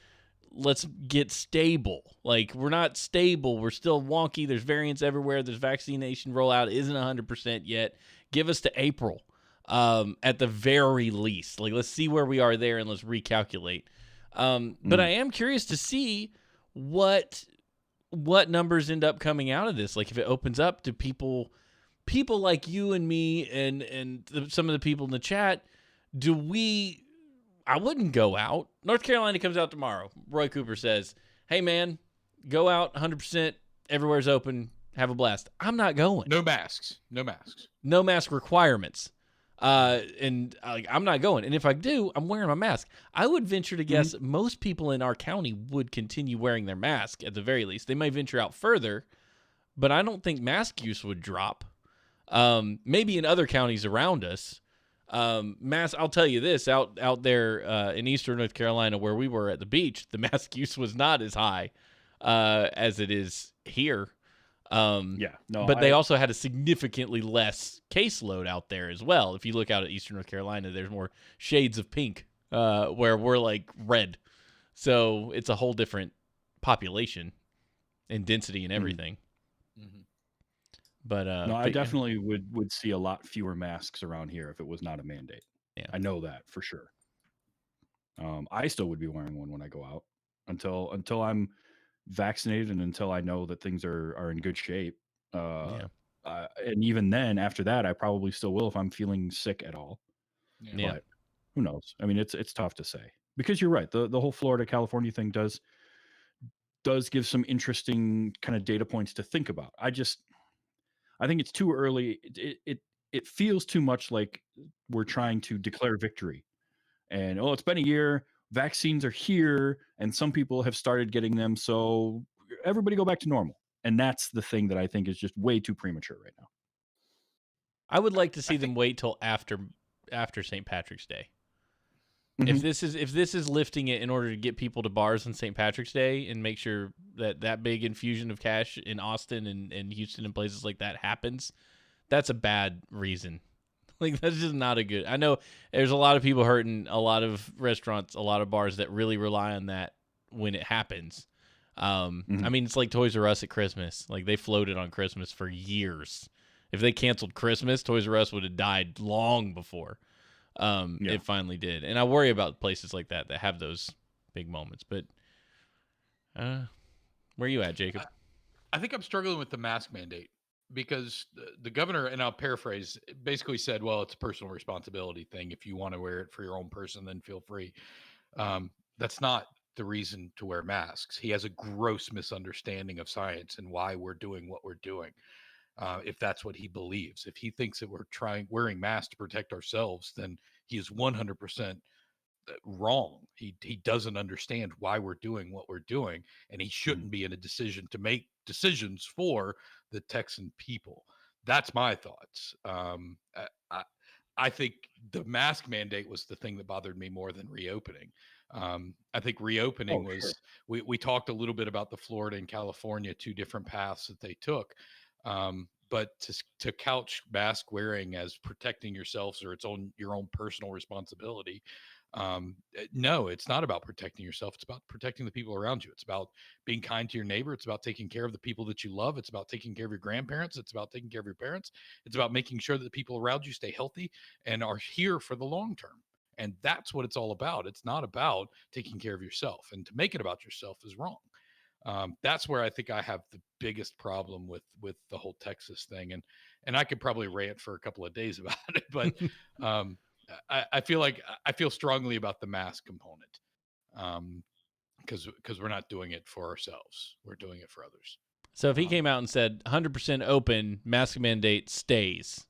Let's get stable. Like, we're not stable. We're still wonky. There's variants everywhere. There's vaccination rollout isn't 100% yet. Give us to April at the very least. Like, let's see where we are there and let's recalculate. But I am curious to see what numbers end up coming out of this. Like, if it opens up to people like you and me and some of the people in the chat, I wouldn't go out. North Carolina comes out tomorrow. Roy Cooper says, "Hey man, go out 100%. Everywhere's open. Have a blast." I'm not going. No masks. No masks. No mask requirements. I'm not going. And if I do, I'm wearing my mask. I would venture to guess most people in our county would continue wearing their mask at the very least. They may venture out further, but I don't think mask use would drop. Maybe in other counties around us. I'll tell you this, out there in eastern North Carolina where we were at the beach, the mask use was not as high as it is here. yeah, no, But they also had a significantly less caseload out there as well. If you look out at eastern North Carolina, there's more shades of pink where we're like red. So it's a whole different population and density and everything. Mm-hmm. But no, I but yeah. definitely would see a lot fewer masks around here if it was not a mandate. Yeah. I know that for sure. I still would be wearing one when I go out until I'm vaccinated and until I know that things are in good shape. Uh, Yeah. and even then, after that, I probably still will if I'm feeling sick at all. Yeah. But who knows? I mean, it's tough to say because you're right. The whole Florida California thing does give some interesting kind of data points to think about. I think it's too early. It feels too much like we're trying to declare victory. And it's been a year. Vaccines are here, and some people have started getting them. So everybody go back to normal. And that's the thing that I think is just way too premature right now. I would like to I see them think wait till after St. Patrick's Day. Mm-hmm. If this is lifting it in order to get people to bars on St. Patrick's Day and make sure that big infusion of cash in Austin and Houston and places like that happens, that's a bad reason. Like, that's just not a good. I know there's a lot of people hurting, a lot of restaurants, a lot of bars that really rely on that when it happens. I mean, it's like Toys R Us at Christmas. Like, they floated on Christmas for years. If they canceled Christmas, Toys R Us would have died long before Yeah. it finally did. And I worry about places like that have those big moments. But where are you at, Jacob? I think I'm struggling with the mask mandate because the governor, and I'll paraphrase, basically said, "Well, it's a personal responsibility thing. If you want to wear it for your own person, then feel free." That's not the reason to wear masks. He has a gross misunderstanding of science and why we're doing what we're doing. if that's what he believes. If he thinks that we're wearing masks to protect ourselves, then he is 100% wrong. He doesn't understand why we're doing what we're doing, and he shouldn't be in a decision to make decisions for the Texan people. That's my thoughts. I think the mask mandate was the thing that bothered me more than reopening. I think reopening was, we talked a little bit about the Florida and California, two different paths that they took. But to couch mask wearing as protecting yourselves or your own personal responsibility, no, it's not about protecting yourself. It's about protecting the people around you. It's about being kind to your neighbor. It's about taking care of the people that you love. It's about taking care of your grandparents. It's about taking care of your parents. It's about making sure that the people around you stay healthy and are here for the long term. And that's what it's all about. It's not about taking care of yourself. And to make it about yourself is wrong. That's where I think I have the biggest problem with the whole Texas thing. And I could probably rant for a couple of days about it, but I feel strongly about the mask component, because we're not doing it for ourselves. We're doing it for others. So if he came out and said 100% open, mask mandate stays,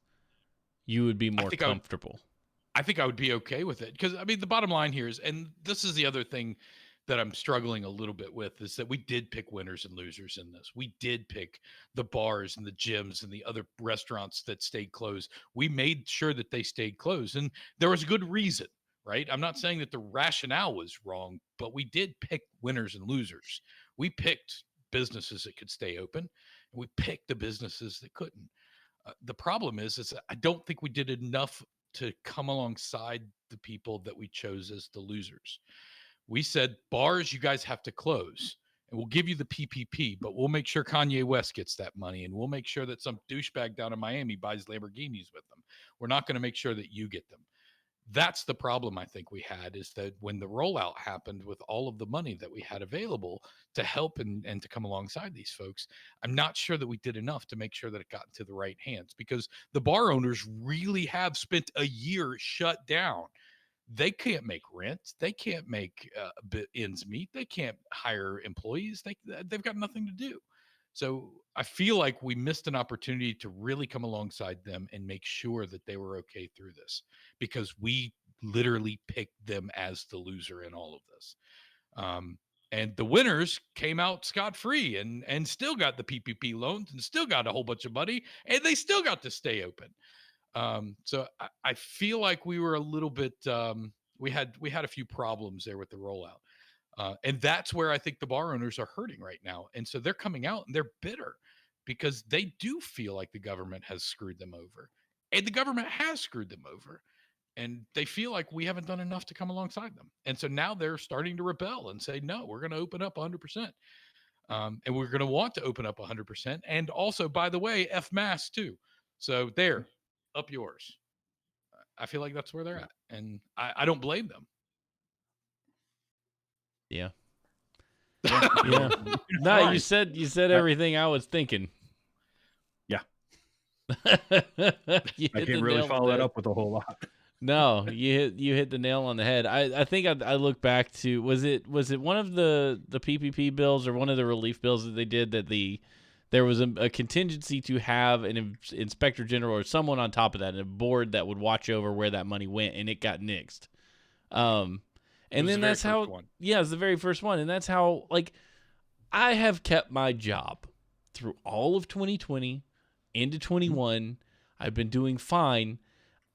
you would be more comfortable. I think I would be okay with it, because I mean, the bottom line here is, and this is the other thing that I'm struggling a little bit with, is that we did pick winners and losers in this. We did pick the bars and the gyms and the other restaurants that stayed closed. We made sure that they stayed closed, and there was a good reason, right? I'm not saying that the rationale was wrong, but we did pick winners and losers. We picked businesses that could stay open, and we picked the businesses that couldn't. The problem is I don't think we did enough to come alongside the people that we chose as the losers. We said, bars, you guys have to close, and we'll give you the PPP, but we'll make sure Kanye West gets that money, and we'll make sure that some douchebag down in Miami buys Lamborghinis with them. We're not going to make sure that you get them. That's the problem I think we had, is that when the rollout happened with all of the money that we had available to help and to come alongside these folks, I'm not sure that we did enough to make sure that it got into the right hands, because the bar owners really have spent a year shut down. They can't make rent. They can't make ends meet. They can't hire employees. They've got nothing to do. So I feel like we missed an opportunity to really come alongside them and make sure that they were okay through this, because we literally picked them as the loser in all of this. And the winners came out scot-free and still got the PPP loans and still got a whole bunch of money, and they still got to stay open. So I feel like we were a little bit, we had a few problems there with the rollout. And that's where I think the bar owners are hurting right now. And so they're coming out and they're bitter, because they do feel like the government has screwed them over, and the government has screwed them over. And they feel like we haven't done enough to come alongside them. And so now they're starting to rebel and say, no, we're going to open up 100%. And we're going to want to open up 100%. And also, by the way, F masks too. So there, up yours. I feel like that's where they're at, and I don't blame them. Yeah. Yeah. No, you said everything I was thinking. Yeah. I can't really follow that up with a whole lot. No, you hit the nail on the head. I think I look back to, was it one of the PPP bills or one of the relief bills that they did, that there was a contingency to have an inspector general or someone on top of that, and a board that would watch over where that money went, and it got nixed. And then that's how, yeah, it's the very first one. And that's how, like, I have kept my job through all of 2020 into 21. I've been doing fine.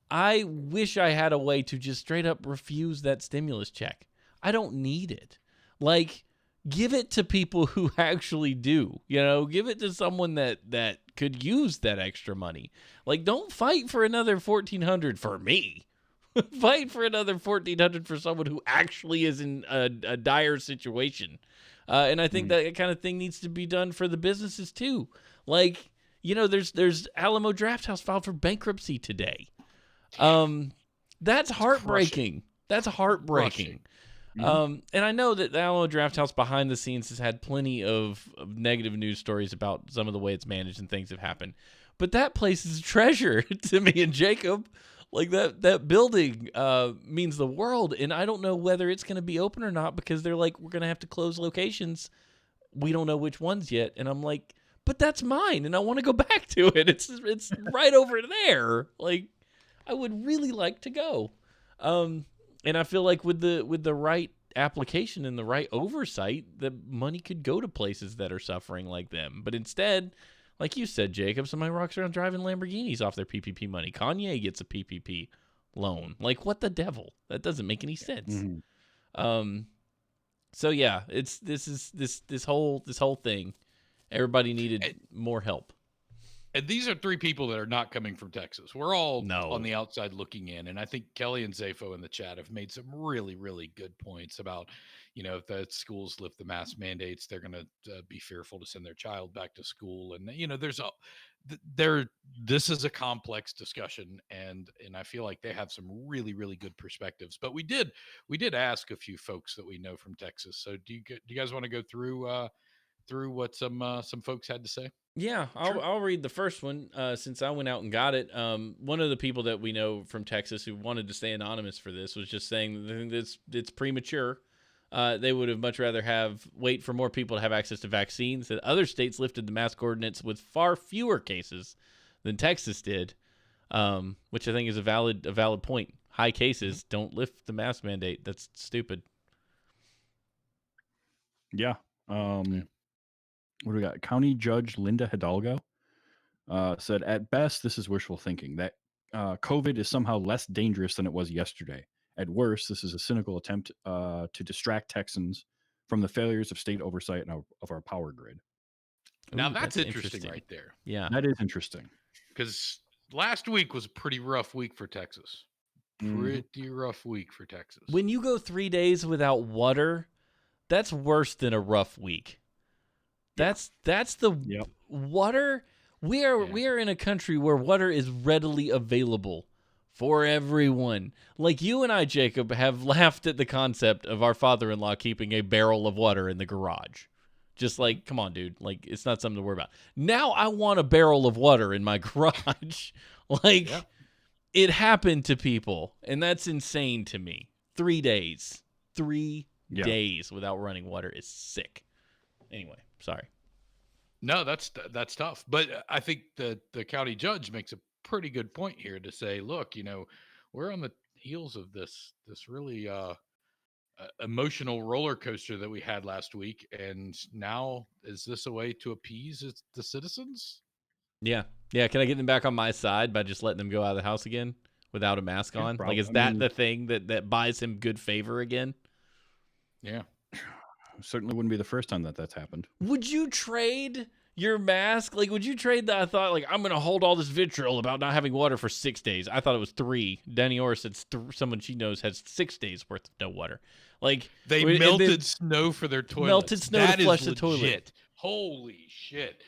I wish I had a way to just straight up refuse that stimulus check. I don't need it. Like, give it to people who actually do, give it to someone that could use that extra money. Like, don't fight for another $1,400 for me. Fight for another $1,400 for someone who actually is in a dire situation. And I think that kind of thing needs to be done for the businesses too. Like, there's Alamo Drafthouse filed for bankruptcy today. That's heartbreaking. That's heartbreaking. And I know that the Alamo Drafthouse behind the scenes has had plenty of negative news stories about some of the way it's managed and things have happened. But that place is a treasure to me and Jacob. Like, that building means the world. And I don't know whether it's going to be open or not, because they're like, we're going to have to close locations. We don't know which ones yet. And I'm like, but that's mine, and I want to go back to it. It's right over there. Like, I would really like to go. And I feel like with the right application and the right oversight, the money could go to places that are suffering like them. But instead, like you said, Jacob, somebody walks around driving Lamborghinis off their PPP money. Kanye gets a PPP loan. Like, what the devil? That doesn't make any sense. Mm-hmm. So yeah, it's this whole thing. Everybody needed more help. And these are three people that are not coming from Texas. We're all No. on the outside looking in. And I think Kelly and Zafo in the chat have made some really, really good points about, if the schools lift the mask mandates, they're going to be fearful to send their child back to school. And, this is a complex discussion. And I feel like they have some really, really good perspectives. But we did ask a few folks that we know from Texas. So do you guys want to go through what some folks had to say? Yeah, I'll read the first one since I went out and got it. One of the people that we know from Texas who wanted to stay anonymous for this was just saying that it's premature. They would have much rather wait for more people to have access to vaccines. That other states lifted the mask ordinance with far fewer cases than Texas did, which I think is a valid point. High cases don't lift the mask mandate. That's stupid. Yeah. What do we got? County Judge Linda Hidalgo said, at best, this is wishful thinking, that COVID is somehow less dangerous than it was yesterday. At worst, this is a cynical attempt to distract Texans from the failures of state oversight and of our power grid. Now Ooh, that's interesting right there. Yeah. That is interesting. Because last week was a pretty rough week for Texas. Pretty rough week for Texas. When you go 3 days without water, that's worse than a rough week. That's the water. We are in a country where water is readily available for everyone. Like you and I, Jacob, have laughed at the concept of our father-in-law keeping a barrel of water in the garage. Just like, come on, dude. Like, it's not something to worry about. Now I want a barrel of water in my garage. It happened to people, and that's insane to me. 3 days. 3 days without running water is sick. Anyway, sorry. No, that's tough. But I think the county judge makes a pretty good point here to say, look, we're on the heels of this really emotional roller coaster that we had last week, and now is this a way to appease the citizens? Yeah. Can I get them back on my side by just letting them go out of the house again without a mask on? Probably. Like, is that the thing that buys him good favor again? Yeah. Certainly wouldn't be the first time that's happened. Would you trade your mask? Like, would you trade that? I thought, like, I'm going to hold all this vitriol about not having water for 6 days. I thought it was 3. Danny Orr said someone she knows has 6 days worth of no water. Like, they melted snow for their toilets. Melted snow to flush the toilet. Holy shit.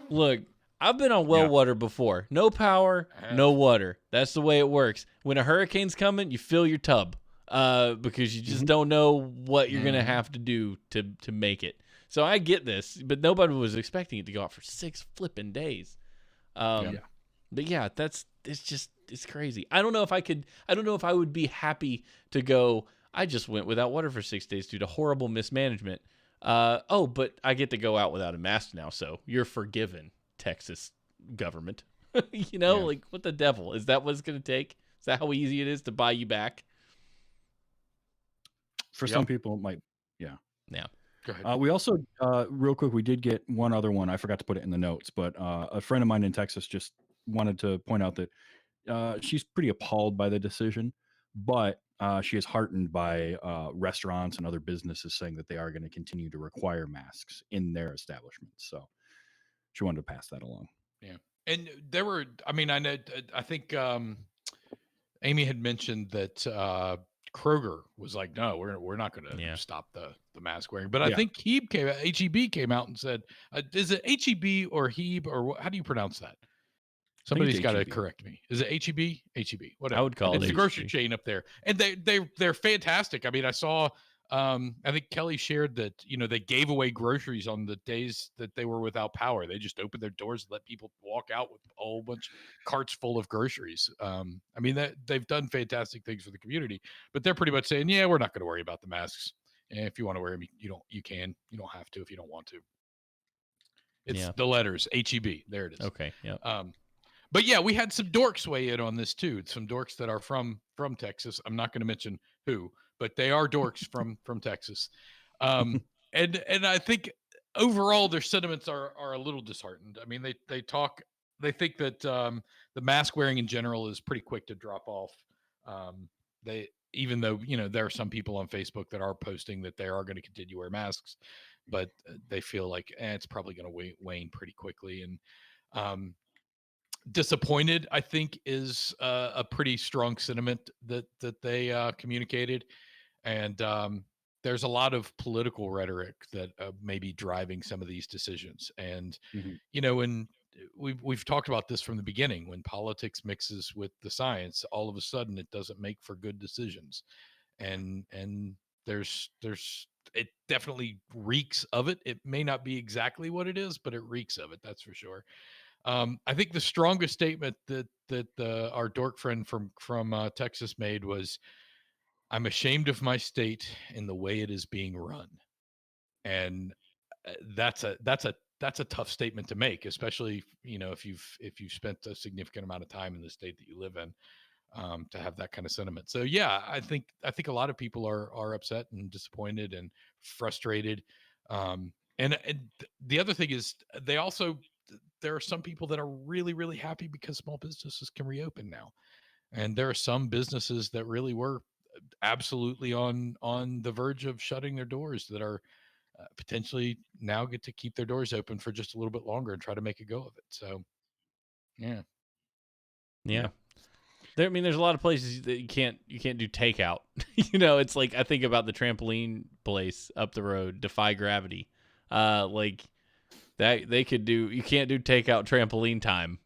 Look, I've been on well water before. No power, no water. That's the way it works. When a hurricane's coming, you fill your tub because you just don't know what you're going to have to do to make it. So I get this, but nobody was expecting it to go out for 6 flipping days. But yeah, it's crazy. I don't know if I would be happy to go, I just went without water for 6 days due to horrible mismanagement. But I get to go out without a mask now, so you're forgiven, Texas government. Like, what the devil? Is that what it's going to take? Is that how easy it is to buy you back? For some people, it might. Yeah. Go ahead. We also, real quick, we did get one other one. I forgot to put it in the notes, but a friend of mine in Texas just wanted to point out that she's pretty appalled by the decision, but she is heartened by restaurants and other businesses saying that they are going to continue to require masks in their establishments. So she wanted to pass that along. Yeah. And there were, I think Amy had mentioned that Kroger was like, no, we're not going to stop the mask wearing. But I think HEB came out and said, is it HEB or HEB or how do you pronounce that? Somebody's got to correct me. Is it HEB? HEB. Whatever. I would call it. It's a grocery chain up there, and they're fantastic. I mean, I saw. I think Kelly shared that they gave away groceries on the days that they were without power. They just opened their doors and let people walk out with a whole bunch of carts full of groceries. They've done fantastic things for the community, but they're pretty much saying, yeah, we're not going to worry about the masks. And if you want to wear them, you can. You don't have to if you don't want to. It's the letters HEB. There it is. Okay. Yep. But yeah, we had some dorks weigh in on this too. Some dorks that are from Texas. I'm not going to mention who, but they are dorks from Texas. And I think overall their sentiments are a little disheartened. I mean, they think that the mask wearing in general is pretty quick to drop off. Even though, there are some people on Facebook that are posting that they are going to continue to wear masks, but they feel like it's probably going to wane pretty quickly. And disappointed, I think, is a pretty strong sentiment that they communicated. And there's a lot of political rhetoric that may be driving some of these decisions. And and we've talked about this from the beginning. When politics mixes with the science, all of a sudden it doesn't make for good decisions. And there's it definitely reeks of it. It may not be exactly what it is, but it reeks of it. That's for sure. I think the strongest statement that our dork friend from Texas made was, "I'm ashamed of my state and the way it is being run," and that's a tough statement to make, especially if you've spent a significant amount of time in the state that you live in, to have that kind of sentiment. So yeah, I think a lot of people are upset and disappointed and frustrated. And the other thing is there are some people that are really, really happy because small businesses can reopen now. And there are some businesses that really were absolutely on the verge of shutting their doors that are potentially now get to keep their doors open for just a little bit longer and try to make a go of it. So, yeah. Yeah. There's a lot of places that you can't do takeout. It's like, I think about the trampoline place up the road, Defy Gravity. Like that you can't do takeout trampoline time.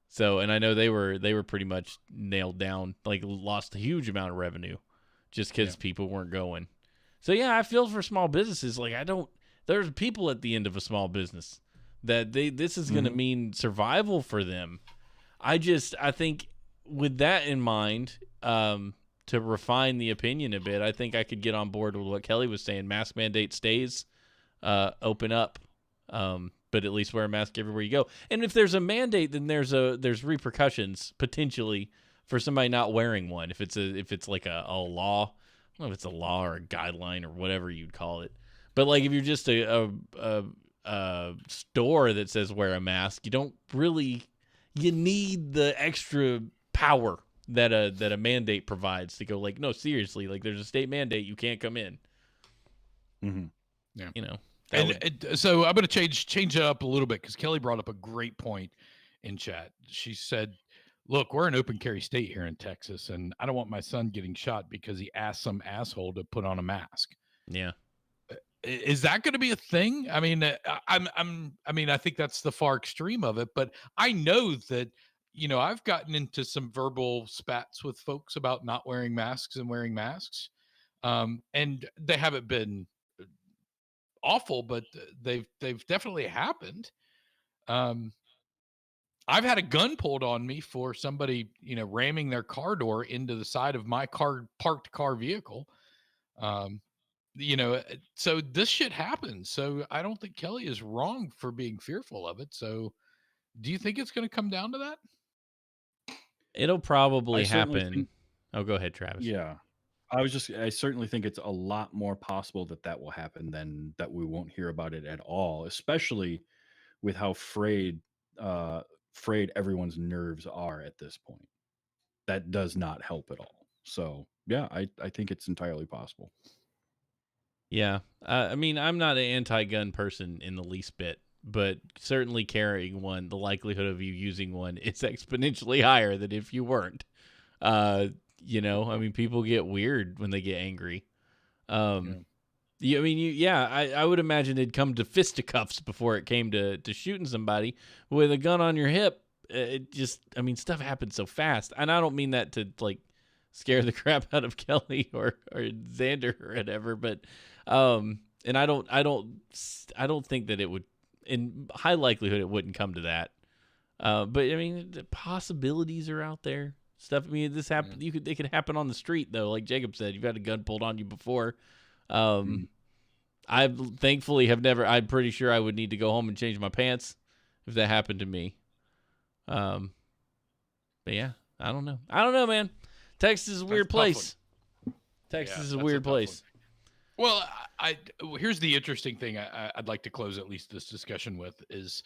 So, and I know they were pretty much nailed down, like lost a huge amount of revenue just because people weren't going. So yeah, I feel for small businesses. Like there's people at the end of a small business that this is going to mean survival for them. I think with that in mind, to refine the opinion a bit, I think I could get on board with what Kelly was saying. Mask mandate stays, open up, but at least wear a mask everywhere you go. And if there's a mandate, then there's repercussions potentially for somebody not wearing one. If it's like a law, I don't know if it's a law or a guideline or whatever you'd call it. But like if you're just a store that says wear a mask, you need the extra power that a mandate provides to go like, no, seriously, like there's a state mandate, you can't come in. Yeah. So I'm going to change it up a little bit because Kelly brought up a great point in chat. She said, "Look, we're an open carry state here in Texas, and I don't want my son getting shot because he asked some asshole to put on a mask." Yeah. Is that going to be a thing? I mean, I think that's the far extreme of it, but I know that, I've gotten into some verbal spats with folks about not wearing masks and wearing masks. And they haven't been awful, but they've definitely happened. I've had a gun pulled on me for somebody, ramming their car door into the side of my parked car vehicle. So this shit happens. So I don't think Kelly is wrong for being fearful of it. So do you think it's going to come down to that? It'll probably happen. Go ahead, Travis. Yeah. I certainly think it's a lot more possible that will happen than that we won't hear about it at all, especially with how frayed everyone's nerves are at this point. That does not help at all. So yeah, I think it's entirely possible. Yeah. I'm not an anti-gun person in the least bit, but certainly carrying one, the likelihood of you using one is exponentially higher than if you weren't. People get weird when they get angry. I would imagine they'd come to fisticuffs before it came to shooting somebody with a gun on your hip. Stuff happens so fast. And I don't mean that to like scare the crap out of Kelly or Xander or whatever, but and I don't think that it would, in high likelihood it wouldn't come to that. But the possibilities are out there. Stuff. This happen. It could happen on the street though. Like Jacob said, you've had a gun pulled on you before. I thankfully have never. I'm pretty sure I would need to go home and change my pants if that happened to me. But yeah, I don't know. I don't know, man. Texas is a weird place. Texas is a weird place. Well, here's the interesting thing I'd like to close at least this discussion with is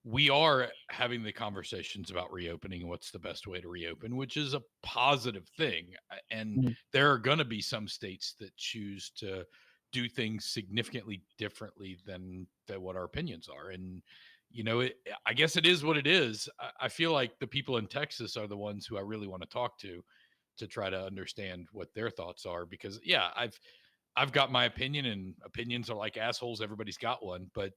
we are having the conversations about reopening and what's the best way to reopen, which is a positive thing. And there are going to be some states that choose to do things significantly differently than what our opinions are. And, I guess it is what it is. I feel like the people in Texas are the ones who I really want to talk to try to understand what their thoughts are, because I've got my opinion, and opinions are like assholes. Everybody's got one, but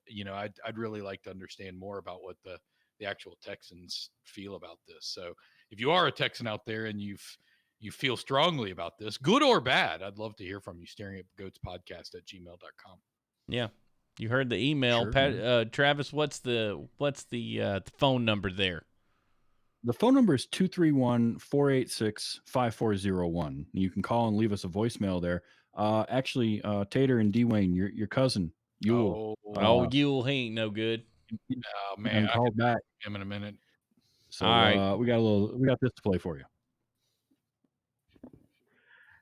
I'd really like to understand more about what the actual Texans feel about this. So if you are a Texan out there and you feel strongly about this, good or bad, I'd love to hear from you. staringatgoatspodcast@gmail.com. Yeah. You heard the email. Sure, Travis, what's the phone number there? The phone number is 231-486-5401. You can call and leave us a voicemail there. Actually, Tater and Dwayne, your cousin, Yule. Yule, he ain't no good. Oh man, I called back him in a minute. So all right. we got this to play for you.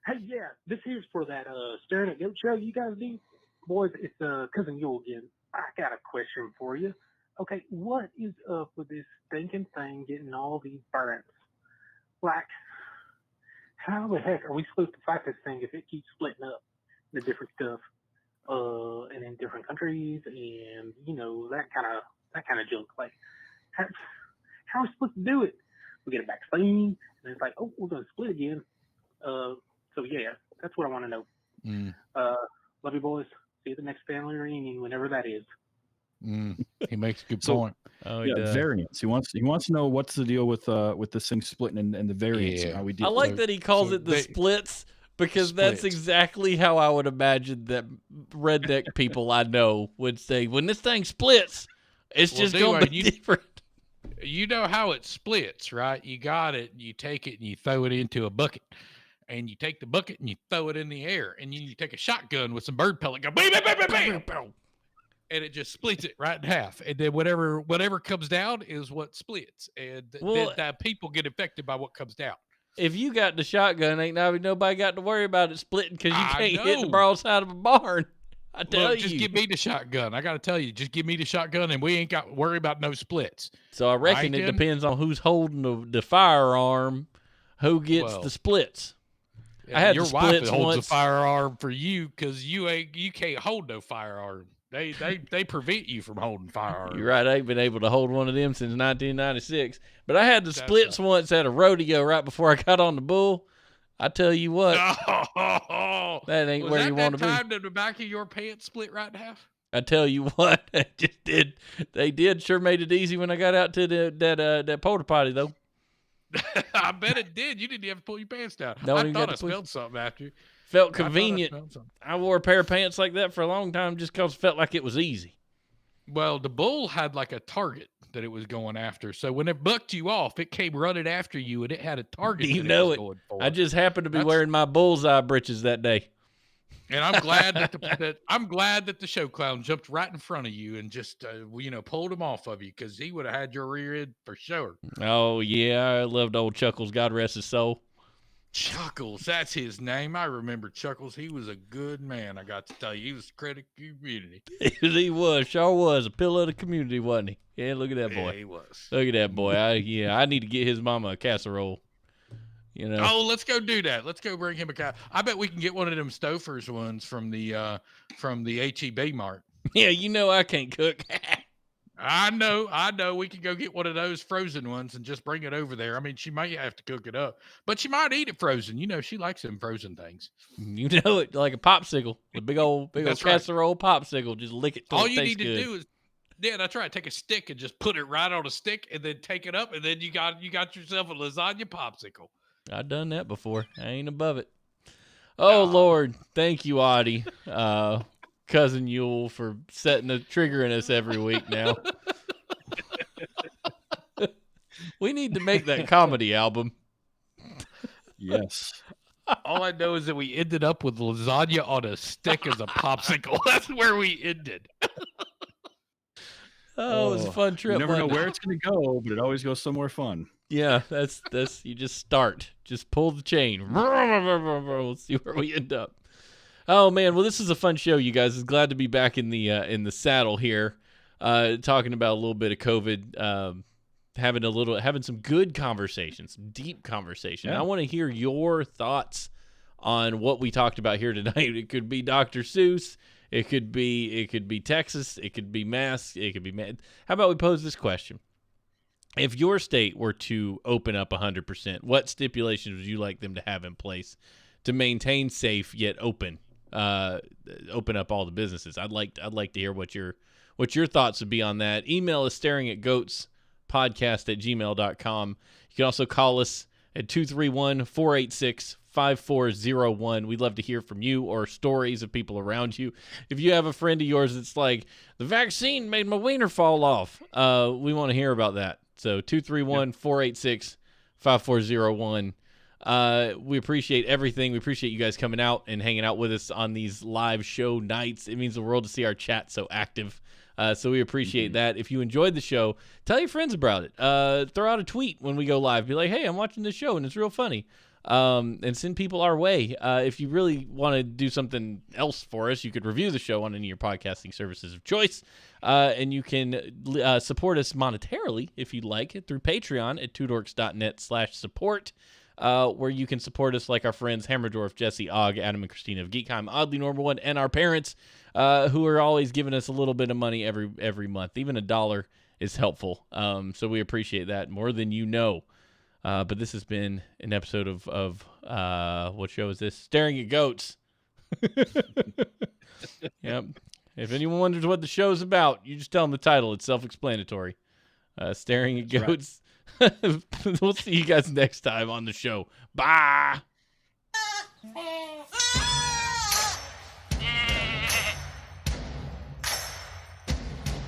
Hey, yeah, this here's for that Staring at Goat show you guys do. Boys, it's Cousin Yule again. I got a question for you. Okay, what is up with this stinking thing getting all these burns? Like, how the heck are we supposed to fight this thing if it keeps splitting up into different stuff, and in different countries, and that kind of junk? Like, how are we supposed to do it? We get a vaccine, and it's like, oh, we're gonna split again. So yeah, that's what I want to know. Love you, boys. See you at the next family reunion, whenever that is. He makes a good point. Oh, yeah, variants. He wants to know what's the deal with this thing splitting and the variants and how we deal. I like that he calls it the splits, because that's exactly how I would imagine that redneck people I know would say, when this thing splits, it's just going to be different. You know how it splits, right? You got it, and you take it, and you throw it into a bucket. And you take the bucket, and you throw it in the air. And you take a shotgun with some bird pellet, go bam, bam, bam, bam, bam. And it just splits it right in half. And then whatever comes down is what splits. And then people get affected by what comes down. If you got the shotgun, ain't nobody got to worry about it splitting, because you can't hit the broad side of a barn. I tell you. Just give me the shotgun. I got to tell you, just give me the shotgun, and we ain't got to worry about no splits. So I reckon it depends on who's holding the firearm, who gets the splits. I had your wife holds a firearm for you, because you can't hold no firearm. They prevent you from holding firearms. You're right. I ain't been able to hold one of them since 1996. But I had the splits once at a rodeo right before I got on the bull. I tell you what, that ain't where you want to be. Time that the back of your pants split right in half? I tell you what, they did sure made it easy when I got out to that porta potty though. I bet it did. You didn't have to pull your pants down. I thought I smelled something after you. Felt convenient. I wore a pair of pants like that for a long time just because it felt like it was easy. Well, the bull had like a target that it was going after. So when it bucked you off, it came running after you, and it had a target. You know it. I just happened to be wearing my bullseye breeches that day. And I'm glad that the show clown jumped right in front of you and just pulled him off of you, because he would have had your rear end for sure. Oh yeah, I loved old Chuckles. God rest his soul. Chuckles, that's his name. I remember Chuckles. He was a good man. I got to tell you, he was a credit community. He was, sure was a pillar of the community, wasn't he? Yeah, look at that boy. Yeah, he was. Look at that boy. I need to get his mama a casserole. Oh, let's go do that. Let's go bring him a cow. I bet we can get one of them Stouffer's ones from the HEB Mart. Yeah, I can't cook. I know. We can go get one of those frozen ones and just bring it over there. I mean, she might have to cook it up, but she might eat it frozen. She likes them frozen things. It like a popsicle, a big old casserole popsicle. Just lick it. All you need to do is, that's right. Take a stick and just put it right on a stick, and then take it up, and then you got yourself a lasagna popsicle. I've done that before. I ain't above it. Oh, Lord. Thank you, Audie. Cousin Yule, for setting a trigger in us every week now. We need to make that comedy album. Yes. All I know is that we ended up with lasagna on a stick as a popsicle. That's where we ended. Oh, it was a fun trip. You never know wasn't it? where it's going to go, but it always goes somewhere fun. Yeah, that's you just start. Just pull the chain. We'll see where we end up. Oh man, well this is a fun show, you guys. Glad to be back in the saddle here. Talking about a little bit of COVID, having some good conversations, some deep conversation. Yeah. I want to hear your thoughts on what we talked about here tonight. It could be Dr. Seuss, it could be Texas, it could be masks, it could be How about we pose this question? If your state were to open up 100%, what stipulations would you like them to have in place to maintain safe yet open up all the businesses? I'd like to hear what your thoughts would be on that. Email us staringatgoatspodcast@gmail.com. You can also call us at 231-486-5401. We'd love to hear from you or stories of people around you. If you have a friend of yours that's like, the vaccine made my wiener fall off, we want to hear about that. So 231-486-5401. We appreciate everything. We appreciate you guys coming out and hanging out with us on these live show nights. It means the world to see our chat so active. So we appreciate that. If you enjoyed the show, tell your friends about it. Throw out a tweet when we go live. Be like, hey, I'm watching this show and it's real funny. And send people our way. If you really want to do something else for us, you could review the show on any of your podcasting services of choice. And you can support us monetarily, if you'd like, through Patreon at twodorks.net/support, where you can support us like our friends Hammerdorf, Jesse, Og, Adam, and Christina of Geekheim, Oddly Normal One, and our parents, who are always giving us a little bit of money every month. Even $1 is helpful. So we appreciate that more than you know. But this has been an episode of what show is this? Staring at Goats. Yep. If anyone wonders what the show's about, you just tell them the title. It's self-explanatory. Staring at Goats. Right. We'll see you guys next time on the show. Bye.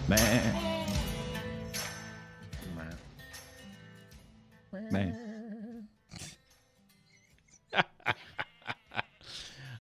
Man.